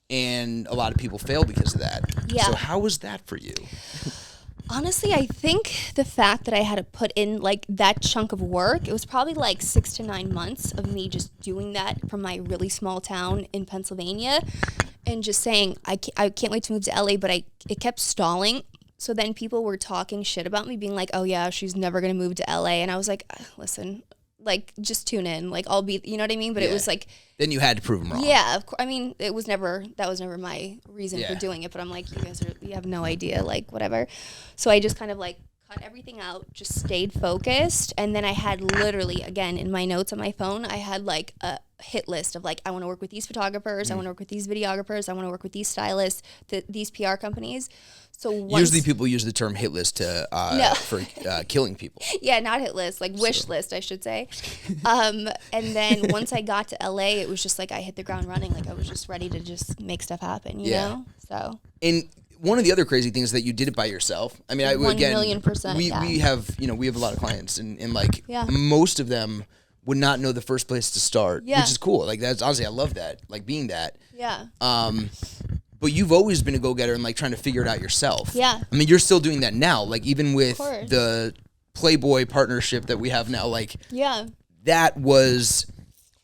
And a lot of people fail because of that. Yeah. So how was that for you? Honestly, I think the fact that I had to put in, like, that chunk of work, it was probably, like, 6 to 9 months of me just doing that from my really small town in Pennsylvania and just saying, I can't wait to move to LA, but it kept stalling. So then people were talking shit about me, being like, oh, yeah, she's never going to move to LA. And I was like, listen, like, just tune in. Like, I'll be, you know what I mean? But it was like... Then you had to prove them wrong. Yeah, of course. I mean, that was never my reason for doing it. But I'm like, you have no idea, like, whatever. So I just kind of, like, cut everything out, just stayed focused. And then I had literally, again, in my notes on my phone, I had, like, a hit list of, like, I want to work with these photographers. I want to work with these videographers. I want to work with these stylists, these PR companies. So usually people use the term hit list for killing people. Yeah, not hit list, like wish list, I should say. And then once I got to LA, it was just like I hit the ground running. Like I was just ready to just make stuff happen, you know? So. And one of the other crazy things is that you did it by yourself. I mean, 1,000,000%. We have we have a lot of clients, and like most of them would not know the first place to start, which is cool. Like that's honestly, I love that, like being that. Yeah. But you've always been a go-getter and like trying to figure it out yourself. Yeah. I mean, you're still doing that now. Like even with the Playboy partnership that we have now, like that was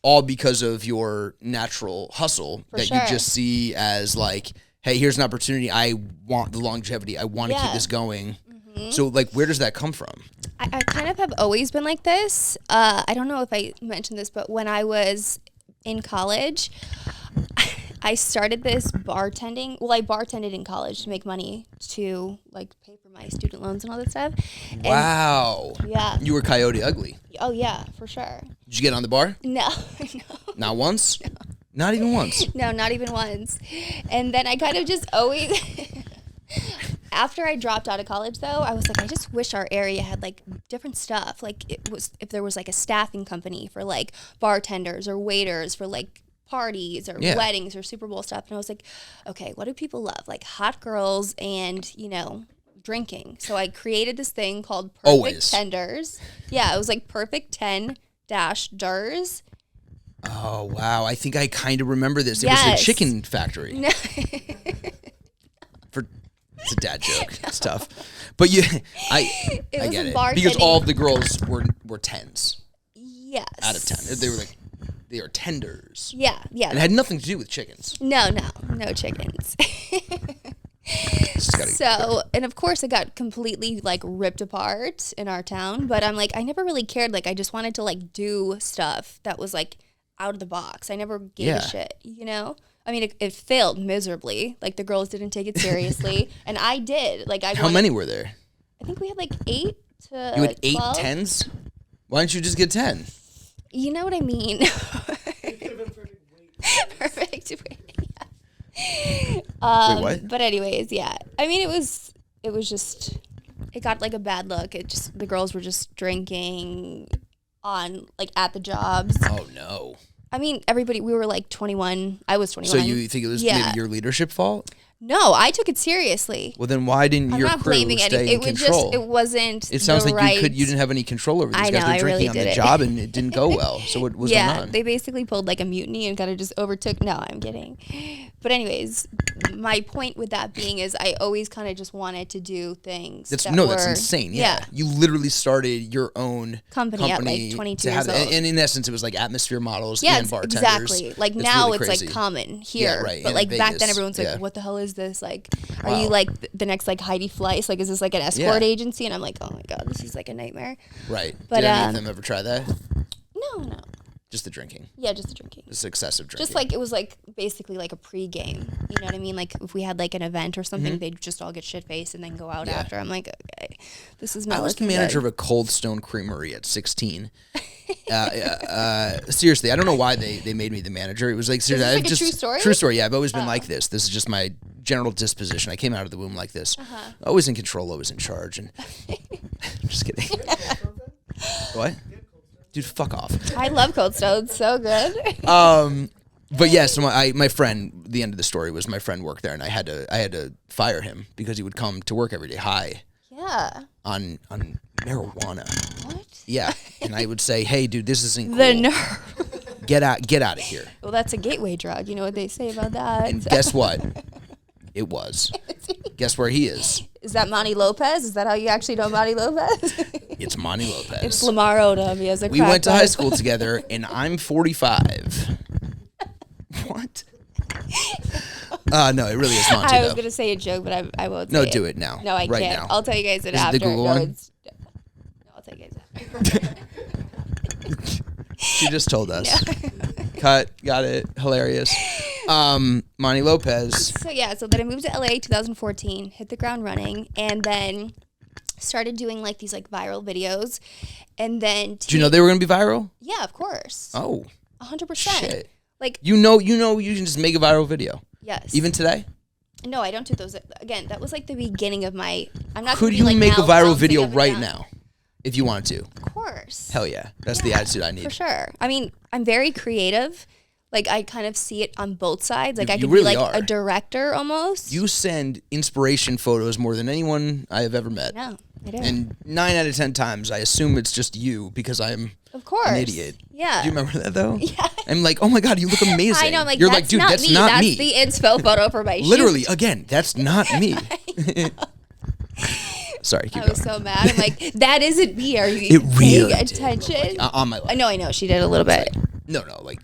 all because of your natural hustle you just see as like, hey, here's an opportunity. I want the longevity. I want to keep this going. Mm-hmm. So like, where does that come from? I kind of have always been like this. I don't know if I mentioned this, but when I was in college, I started this bartending. Well, I bartended in college to make money to like pay for my student loans and all that stuff. Wow. Yeah. You were Coyote Ugly. Oh yeah, for sure. Did you get on the bar? No. Not once? No. Not even once? No, not even once. And then I kind of just always... After I dropped out of college, though, I was like, I just wish our area had like different stuff. Like if there was like a staffing company for like bartenders or waiters for like parties or weddings or Super Bowl stuff. And I was like, okay, what do people love? Like hot girls and, drinking. So I created this thing called Perfect Tenders. Yeah, it was like Perfect 10-Durs. Oh, wow. I think I kind of remember this. It was a chicken factory. No. It's a dad joke. It's tough. But I get it. Because all of the girls were 10s. Yes. Out of 10. They were like, they are tenders. Yeah. And it had nothing to do with chickens. No chickens. So, and of course it got completely like ripped apart in our town, but I'm like, I never really cared. Like I just wanted to like do stuff that was like out of the box. I never gave a shit, I mean, it failed miserably. Like the girls didn't take it seriously, and I did. Like How many were there? I think we had like 8 to. You had 8 10s? Why didn't you just get 10? You know what I mean. Perfect weight. Wait, what? But anyways, yeah. I mean, it was just. It got like a bad look. The girls were just drinking on like at the jobs. Oh no. I mean, we were like 21. I was 21. So you think it was maybe your leadership fault? No, I took it seriously. Well, then why didn't your crew stay in control? It wasn't. It sounds like you didn't have any control over these guys. They're drinking on the job, and it didn't go well. So what was going on? Yeah, they basically pulled like a mutiny and kind of just overtook. No, I'm kidding. But anyways, my point with that being is I always kind of just wanted to do things. That's insane. Yeah. You literally started your own company at like 22 years old. And in essence, it was like atmosphere models and bartenders. Exactly. Like now it's like common here. Yeah, right. But like back then everyone's like, what the hell is this? Like, are you like the next like Heidi Fleiss? Like, is this like an escort agency? And I'm like, oh my God, this is like a nightmare. Right. But did any of them ever try that? No. Just the drinking. Yeah, just the drinking. Just excessive drinking. Just like it was like basically like a pregame. You know what I mean? Like if we had like an event or something, they'd just all get shit faced and then go out after. I'm like, okay, this is not. I was the manager of a Cold Stone Creamery at 16. Seriously, I don't know why they made me the manager. It was like seriously, is this like a true story? True story. Yeah, I've always been like this. This is just my general disposition. I came out of the womb like this. Always in control, always in charge. And I'm just kidding. What? Dude, fuck off. I love Cold Stone. So good. But yes, so my friend. The end of the story was my friend worked there, and I had to fire him because he would come to work every day high. Yeah. On marijuana. What? Yeah, and I would say, "Hey, dude, this isn't cool. The nerve. Get out of here." Well, that's a gateway drug. You know what they say about that. And guess what? It was. Guess where he is? Is that Monty Lopez? Is that how you actually know Monty Lopez? It's Monty Lopez. It's Lamar Odom. He has a We went to high school together, and I'm 45. What? No, it really is Monty. I was going to say a joke, but I won't say No, it. do it now. No, I right can't. now. I'll tell you guys it Is after. it the Google No, one? I'll tell you guys after. She just told us. No. Cut. Got it. Hilarious. Monty Lopez. So then I moved to LA 2014, hit the ground running, and then started doing like these like viral videos. And then Did you know they were going to be viral? Yeah, of course. Oh. 100%. Shit. Like you can just make a viral video. Yes. Even today? No, I don't do those. Again, that was like the beginning of my. I'm not. Could you like make a now viral bouncing video up and right down. now, if you wanted to? Of course. Hell yeah, that's the attitude I need. For sure. I mean, I'm very creative. Like I kind of see it on both sides. Like I could really be like are. a director almost. You send inspiration photos more than anyone I have ever met. No, I do. And 9 out of 10 times, I assume it's just you because I'm of course an idiot. Yeah. Do you remember that though? Yeah. I'm like, oh my god, you look amazing. I know. I'm like, you're that's like, dude, not that's me. not That's me. the inspo photo for my Literally, shoot. again, that's not me. Sorry, keep I going. was so mad. I'm like, that isn't me. Are you It really paying did, attention? like, on my life. I know. She did a little bit. No, like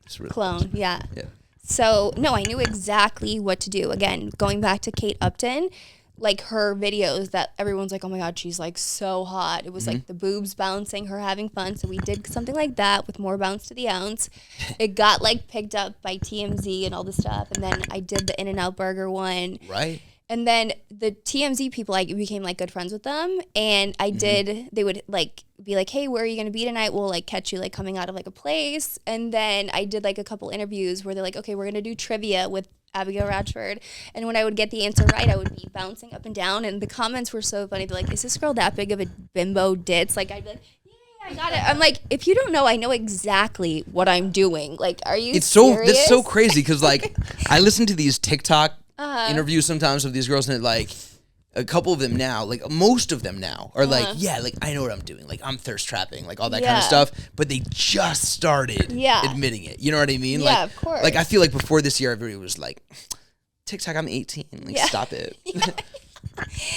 it's really Clone. Yeah. Yeah. So, no, I knew exactly what to do. Again, going back to Kate Upton, like her videos that everyone's like, oh my God, she's like so hot. It was like the boobs bouncing, her having fun. So we did something like that with more bounce to the ounce. It got like picked up by TMZ and all this stuff. And then I did the In-N-Out Burger one. Right. And then the TMZ people, I became like good friends with them. And I did, they would like be like, hey, where are you going to be tonight? We'll like catch you like coming out of like a place. And then I did like a couple interviews where they're like, okay, we're going to do trivia with Abigail Ratchford. And when I would get the answer right, I would be bouncing up and down. And the comments were so funny. They're like, is this girl that big of a bimbo ditz? Like, I'd be like, yeah, I got it. I'm like, if you don't know, I know exactly what I'm doing. Like, are you serious? That's so crazy because like I listen to these TikTok interviews sometimes of these girls and like a couple of them now, like most of them now are like, yeah, like I know what I'm doing. Like I'm thirst trapping, like all that kind of stuff. But they just started admitting it. You know what I mean? Yeah, like, of course. Like I feel like before this year, everybody was like, TikTok, I'm 18. Like stop it.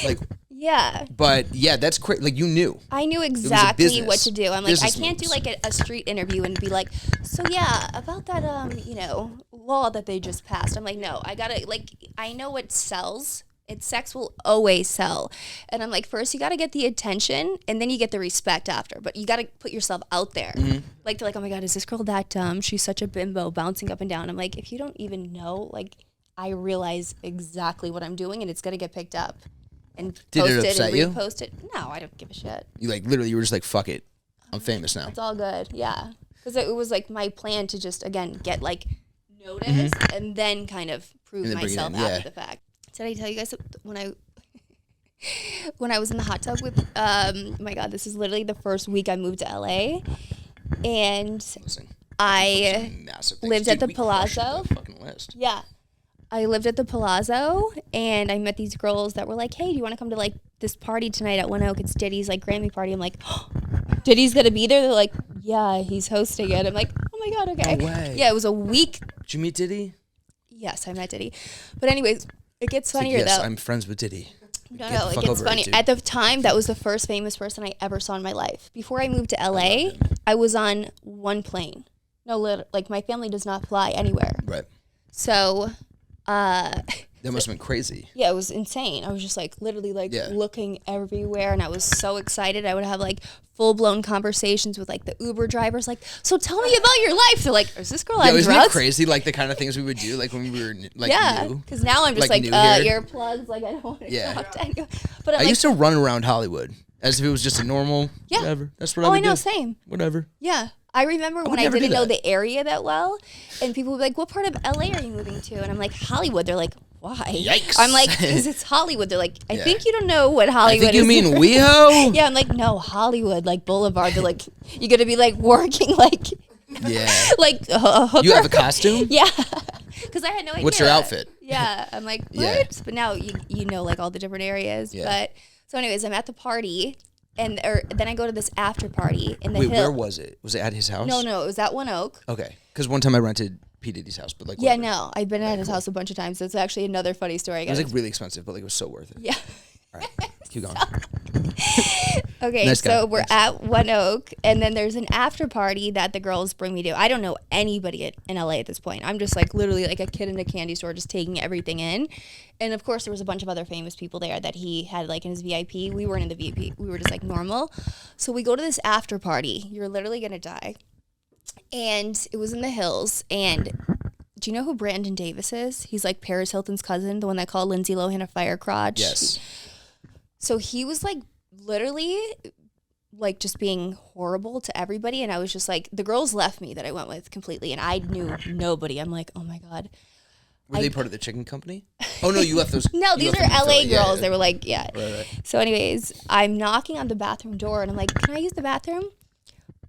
Like yeah. But yeah, that's crazy. Like you knew. I knew exactly business. what to do. I'm like, I Business can't moves. do like a street interview and be like, so yeah, about that law that they just passed. I'm like, no, I gotta like, I know what sells. Sex will always sell. And I'm like, first you gotta get the attention and then you get the respect after. But you gotta put yourself out there. Like they're like, oh my God, is this girl that dumb? She's such a bimbo bouncing up and down. I'm like, if you don't even know, like I realize exactly what I'm doing and it's gonna get picked up. And Did it posted upset and you? reposted. No, I don't give a shit. You like literally, you were just like, fuck it, I'm famous now. It's all good, yeah. Because it was like my plan to just again get like noticed and then kind of prove And then bring it myself in, after the fact. Did I tell you guys when I was in the hot tub with my God, this is literally the first week I moved to LA, and Listen, I massive things. lived Dude, at the we crushed Palazzo. the fucking list. Yeah. I lived at the Palazzo and I met these girls that were like, hey, do you want to come to like this party tonight at One Oak? It's Diddy's like Grammy party. I'm like, oh, Diddy's going to be there? They're like, yeah, he's hosting it. I'm like, oh my God, okay. No way. Yeah, it was a week. Did you meet Diddy? Yes, I met Diddy. But anyways, it gets funnier Yes, though. I'm friends with Diddy. No, Get the it fuck gets over it, funny. dude. At the time, that was the first famous person I ever saw in my life. Before I moved to LA, I was on one plane. No, like my family does not fly anywhere. Right. So, That must have been crazy. Yeah, it was insane. I was just like literally like looking everywhere, and I was so excited. I would have like full-blown conversations with like the Uber drivers, like, so tell me about your life. They're like, is this girl on drugs? Isn't it crazy, like the kind of things we would do like when we were like new? Because now I'm just like earplugs, like I don't want to talk to anyone. But I used to run around Hollywood as if it was just a normal whatever. That's what I would do. Oh, I know, same. Whatever. Yeah. I remember when I didn't know the area that well, and people would be like, what part of LA are you moving to? And I'm like, Hollywood. They're like, why? Yikes. I'm like, because it's Hollywood. They're like, I think you don't know what Hollywood is. I think you mean WeHo? Yeah, I'm like, no, Hollywood, like Boulevard. They're like, you're going to be like working like, like a hooker. You have a costume? Yeah. Because I had no idea. What's your outfit? Yeah. I'm like, what? Yeah. But now you know like all the different areas. Yeah. But so anyways, I'm at the party. And then I go to this after party in the hill. Where was it? Was it at his house? No, it was at One Oak. Okay, because one time I rented P. Diddy's house, but like whatever. Yeah, no, I've been at his house a bunch of times. So it's actually another funny story. It was like really expensive, but like it was so worth it. Yeah. All right, keep going. Okay, nice so we're at One Oak, and then there's an after party that the girls bring me to. I don't know anybody in LA at this point. I'm just like literally like a kid in a candy store, just taking everything in. And of course, there was a bunch of other famous people there that he had like in his VIP. We weren't in the VIP. We were just like normal. So we go to this after party. You're literally gonna die. And it was in the hills. And do you know who Brandon Davis is? He's like Paris Hilton's cousin, the one that called Lindsay Lohan a fire crotch. Yes. So he was like literally like just being horrible to everybody. And I was just like, the girls left me that I went with completely. And I knew nobody. I'm like, oh my God. Were they part of the chicken company? Oh, no, you left those. No, these are LA girls. Yeah. They were like, Right. So anyways, I'm knocking on the bathroom door and I'm like, can I use the bathroom?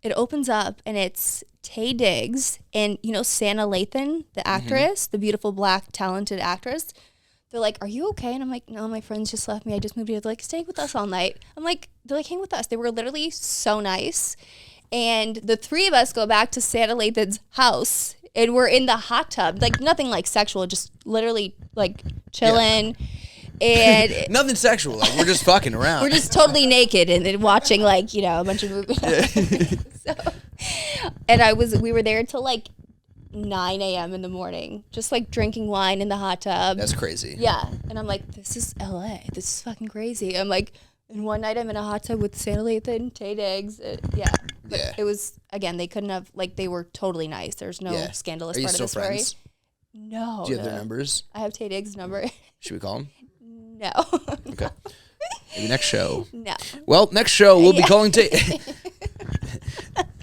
It opens up and it's Taye Diggs and, you know, Sanaa Lathan, the actress, the beautiful black talented actress. They're like, are you okay? And I'm like, no, my friends just left me. I just moved here. They're like, stay with us all night. I'm like, they're like, hang with us. They were literally so nice. And the three of us go back to Sanaa Lathan's house and we're in the hot tub. Like nothing like sexual, just literally like chilling. Yeah. And nothing sexual. Like we're just fucking around. We're just totally naked and then watching like, you know, a bunch of movies. We were there till like 9 a.m. in the morning, just like drinking wine in the hot tub. That's crazy. Yeah. And I'm like, this is LA. This is fucking crazy. I'm like, and one night I'm in a hot tub with Sanaa Lathan, Taye Diggs. But it was, again, they couldn't have, like, they were totally nice. There's no scandalous part of the story. Are you still friends? No. Do you have their numbers? I have Taye Diggs' number. Should we call him? No. Okay. Maybe next show. No. Well, next show we'll be calling Taye.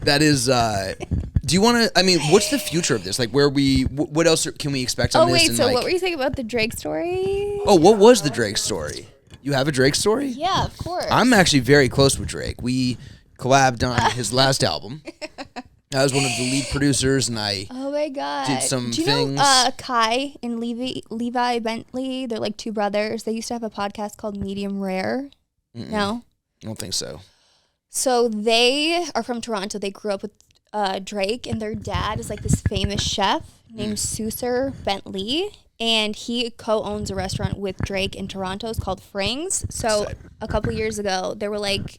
That is, do you want to, I mean, what's the future of this? Like what else can we expect on this? Oh, wait, so what were you saying about the Drake story? Oh, what was the Drake story? You have a Drake story? Yeah, of course. I'm actually very close with Drake. We collabed on his last album. I was one of the lead producers, and I did some things. Do you know Kai and Levi Bentley? They're like two brothers. They used to have a podcast called Medium Rare. No? I don't think so. So they are from Toronto. They grew up with Drake, and their dad is like this famous chef named Susar Bentley. And he co-owns a restaurant with Drake in Toronto. It's called Frings. So a couple years ago, they were like,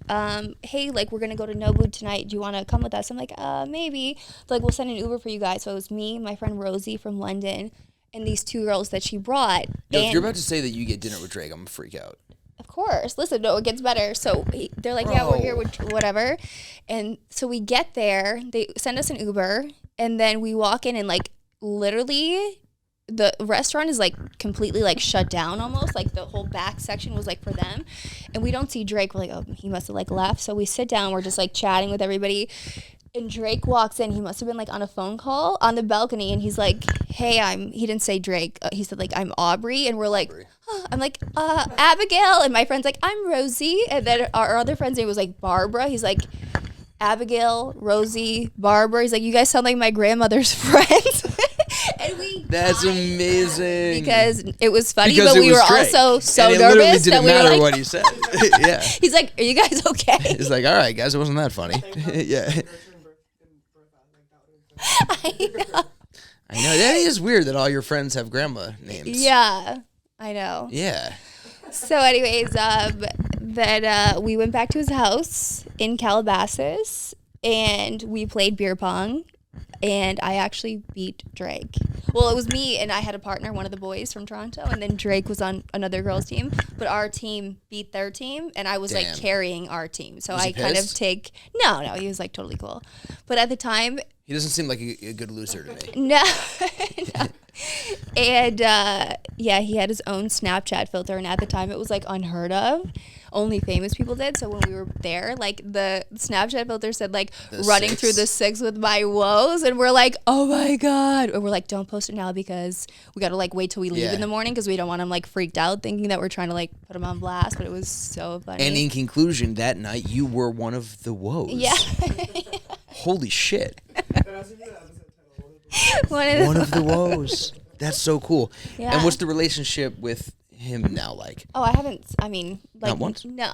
hey, like, we're going to go to Nobu tonight. Do you want to come with us? I'm like, maybe. They're like, we'll send an Uber for you guys. So it was me, my friend Rosie from London, and these two girls that she brought. Yo, if you're about to say that you get dinner with Drake, I'm going to freak out. Of course. Listen, no, it gets better. So they're like, yeah, we're here with whatever. And so we get there. They send us an Uber. And then we walk in and, like, literally the restaurant is like completely like shut down almost, like the whole back section was like for them, and we don't see Drake. We're like, oh, he must have like left. So we sit down, we're just like chatting with everybody, and Drake walks in. He must have been like on a phone call on the balcony, and he's like, hey, he didn't say Drake, he said like, I'm Aubrey. And we're like, oh. I'm like, Abigail. And my friend's like, I'm Rosie. And then our other friend's name was like Barbara. He's like, Abigail, Rosie, Barbara. He's like, you guys sound like my grandmother's friends. That's amazing. Because it was funny, but we were Drake. Also so and it nervous didn't that we matter were like, what he said. Yeah. He's like, are you guys okay? He's like, all right, guys, it wasn't that funny. Yeah. I know. That is weird that all your friends have grandma names. Yeah, I know. Yeah. So anyways, we went back to his house in Calabasas, and we played beer pong. And I actually beat Drake. Well, it was me, and I had a partner, one of the boys from Toronto, and then Drake was on another girls' team. But our team beat their team, and I was like carrying our team. So I kind of take no, he was like totally cool. But at the time, he doesn't seem like a good loser to me. No. And yeah, he had his own Snapchat filter, and at the time it was like unheard of. Only famous people did. So when we were there, like the Snapchat filter said like running through the 6 with my woes, and we're like, oh my god, and we're like, don't post it now because we gotta like wait till we leave in the morning because we don't want him like freaked out thinking that we're trying to like put him on blast. But it was so funny. And in conclusion, that night you were one of the woes. Yeah. Holy shit. One of the woes. That's so cool. Yeah. And what's the relationship with him now like? Oh, I haven't. I mean, like, not once? No.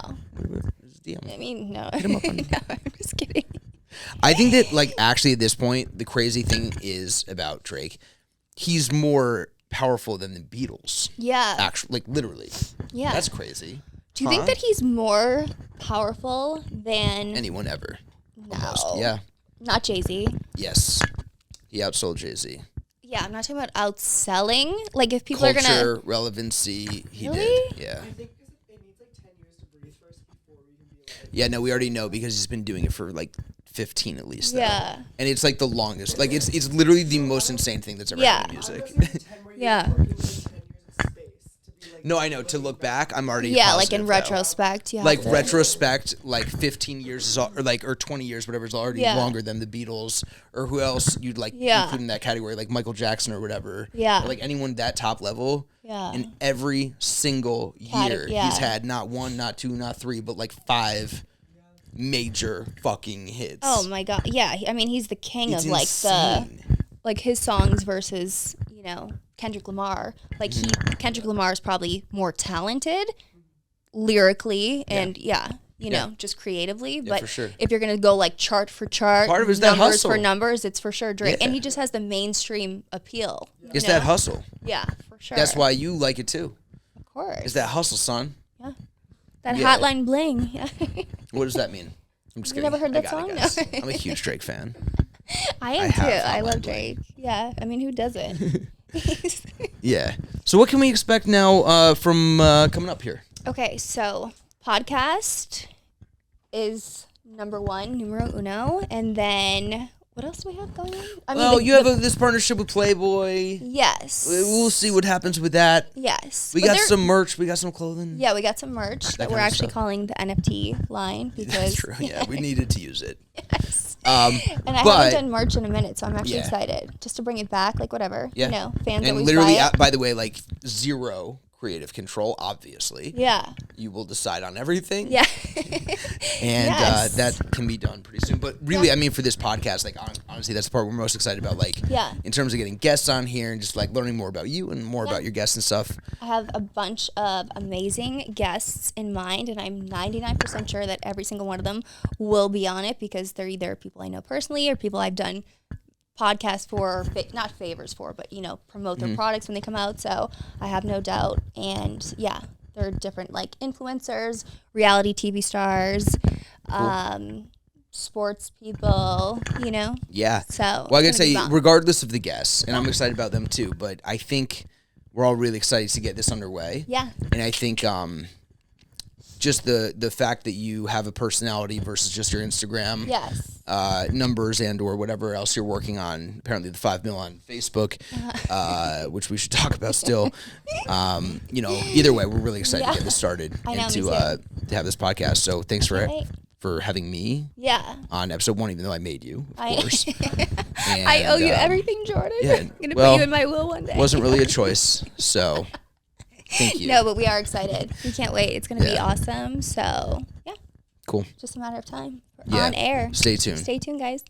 DM. I mean, no. Hit him up on No, I'm just kidding. I think that, like, actually at this point, the crazy thing is about Drake, he's more powerful than the Beatles. Yeah. Actually, like, literally. Yeah. That's crazy. Do you think that he's more powerful than anyone ever? No. Almost. Yeah. Not Jay-Z. Yes. He outsold Jay-Z. Yeah, I'm not talking about outselling. Like, if people Culture, are gonna relevancy, he Really? did. Yeah. I think it needs like 10 years to breathe first before we can be like... Yeah, no, we already know because he's been doing it for like 15 at least. Yeah. Though. And it's like the longest. Like it's literally the most insane thing that's ever happened in music. Yeah. No, I know. To look back, I'm already like in positive, retrospect, yeah. Like retrospect, like 15 years is or 20 years, whatever, is already longer than the Beatles or who else you'd like include in that category, like Michael Jackson or whatever. Yeah. Or like anyone that top level. Yeah. In every single year, he's had not 1, not 2, not 3, but like 5 major fucking hits. Oh my god. Yeah, I mean, he's the king It's of like insane. like his songs versus, you know, Kendrick Lamar. Like Kendrick Lamar is probably more talented lyrically and you know, just creatively. But for sure. if you're gonna go like chart for chart, Part of it is that numbers hustle. for numbers, it's for sure Drake. Yeah. And he just has the mainstream appeal. It's you know? that hustle. Yeah, for sure. That's why you like it too. Of course. It's that hustle, son. Yeah. That Yeah. hotline bling. Yeah. What does that mean? I'm just You kidding. never heard I that got it, song? guys. I'm a huge Drake fan. I am too. have I Hotline love Bling. Drake. Yeah. I mean, who doesn't? Yeah. So what can we expect now from coming up here? Okay, so podcast is numero uno, and then what else do we have going on? I mean, You have this partnership with Playboy. yes. We'll see what happens with that. Yes. We But got some merch. We got some clothing. Yeah, we got some merch that we're kind of actually stuff. calling the NFT line because That's true. Yeah, we needed to use it. Yes. Um, And I but- haven't done merch in a minute, so I'm actually Yeah. excited just to bring it back, like whatever. Yeah. You know, fans and always literally, buy it. by the way, like zero creative control, obviously. Yeah. You will decide on everything. Yeah. And Yes. that can be done pretty soon. But really, I mean, for this podcast, like honestly, that's the part we're most excited about. Like, in terms of getting guests on here and just like learning more about you and more about your guests and stuff. I have a bunch of amazing guests in mind, and I'm 99% sure that every single one of them will be on it because they're either people I know personally or people I've done podcasts for, or not favors for, but, you know, promote their products when they come out. So I have no doubt. And yeah, they're different like influencers, reality TV stars, sports people, you know? Yeah. So well, I gotta it's gonna be say, bomb. regardless of the guests, and I'm excited about them too, but I think we're all really excited to get this underway. Yeah. And I think just the fact that you have a personality versus just your Instagram Yes. numbers and or whatever else you're working on, apparently the 5 mil on Facebook, which we should talk about still. You know, either way, we're really excited to get this started I know, and me to have this podcast. So thanks for wait. having me Yeah. on episode 1, even though I made you, of course. And, I owe you everything, Jordan. yeah, I'm going to put you in my will one day. Wasn't really a choice, so thank you. No, but we are excited. We can't wait. It's going to be Yeah. awesome. So, yeah, Cool. just a matter of time. Yeah. On air. Stay tuned. Stay tuned, guys.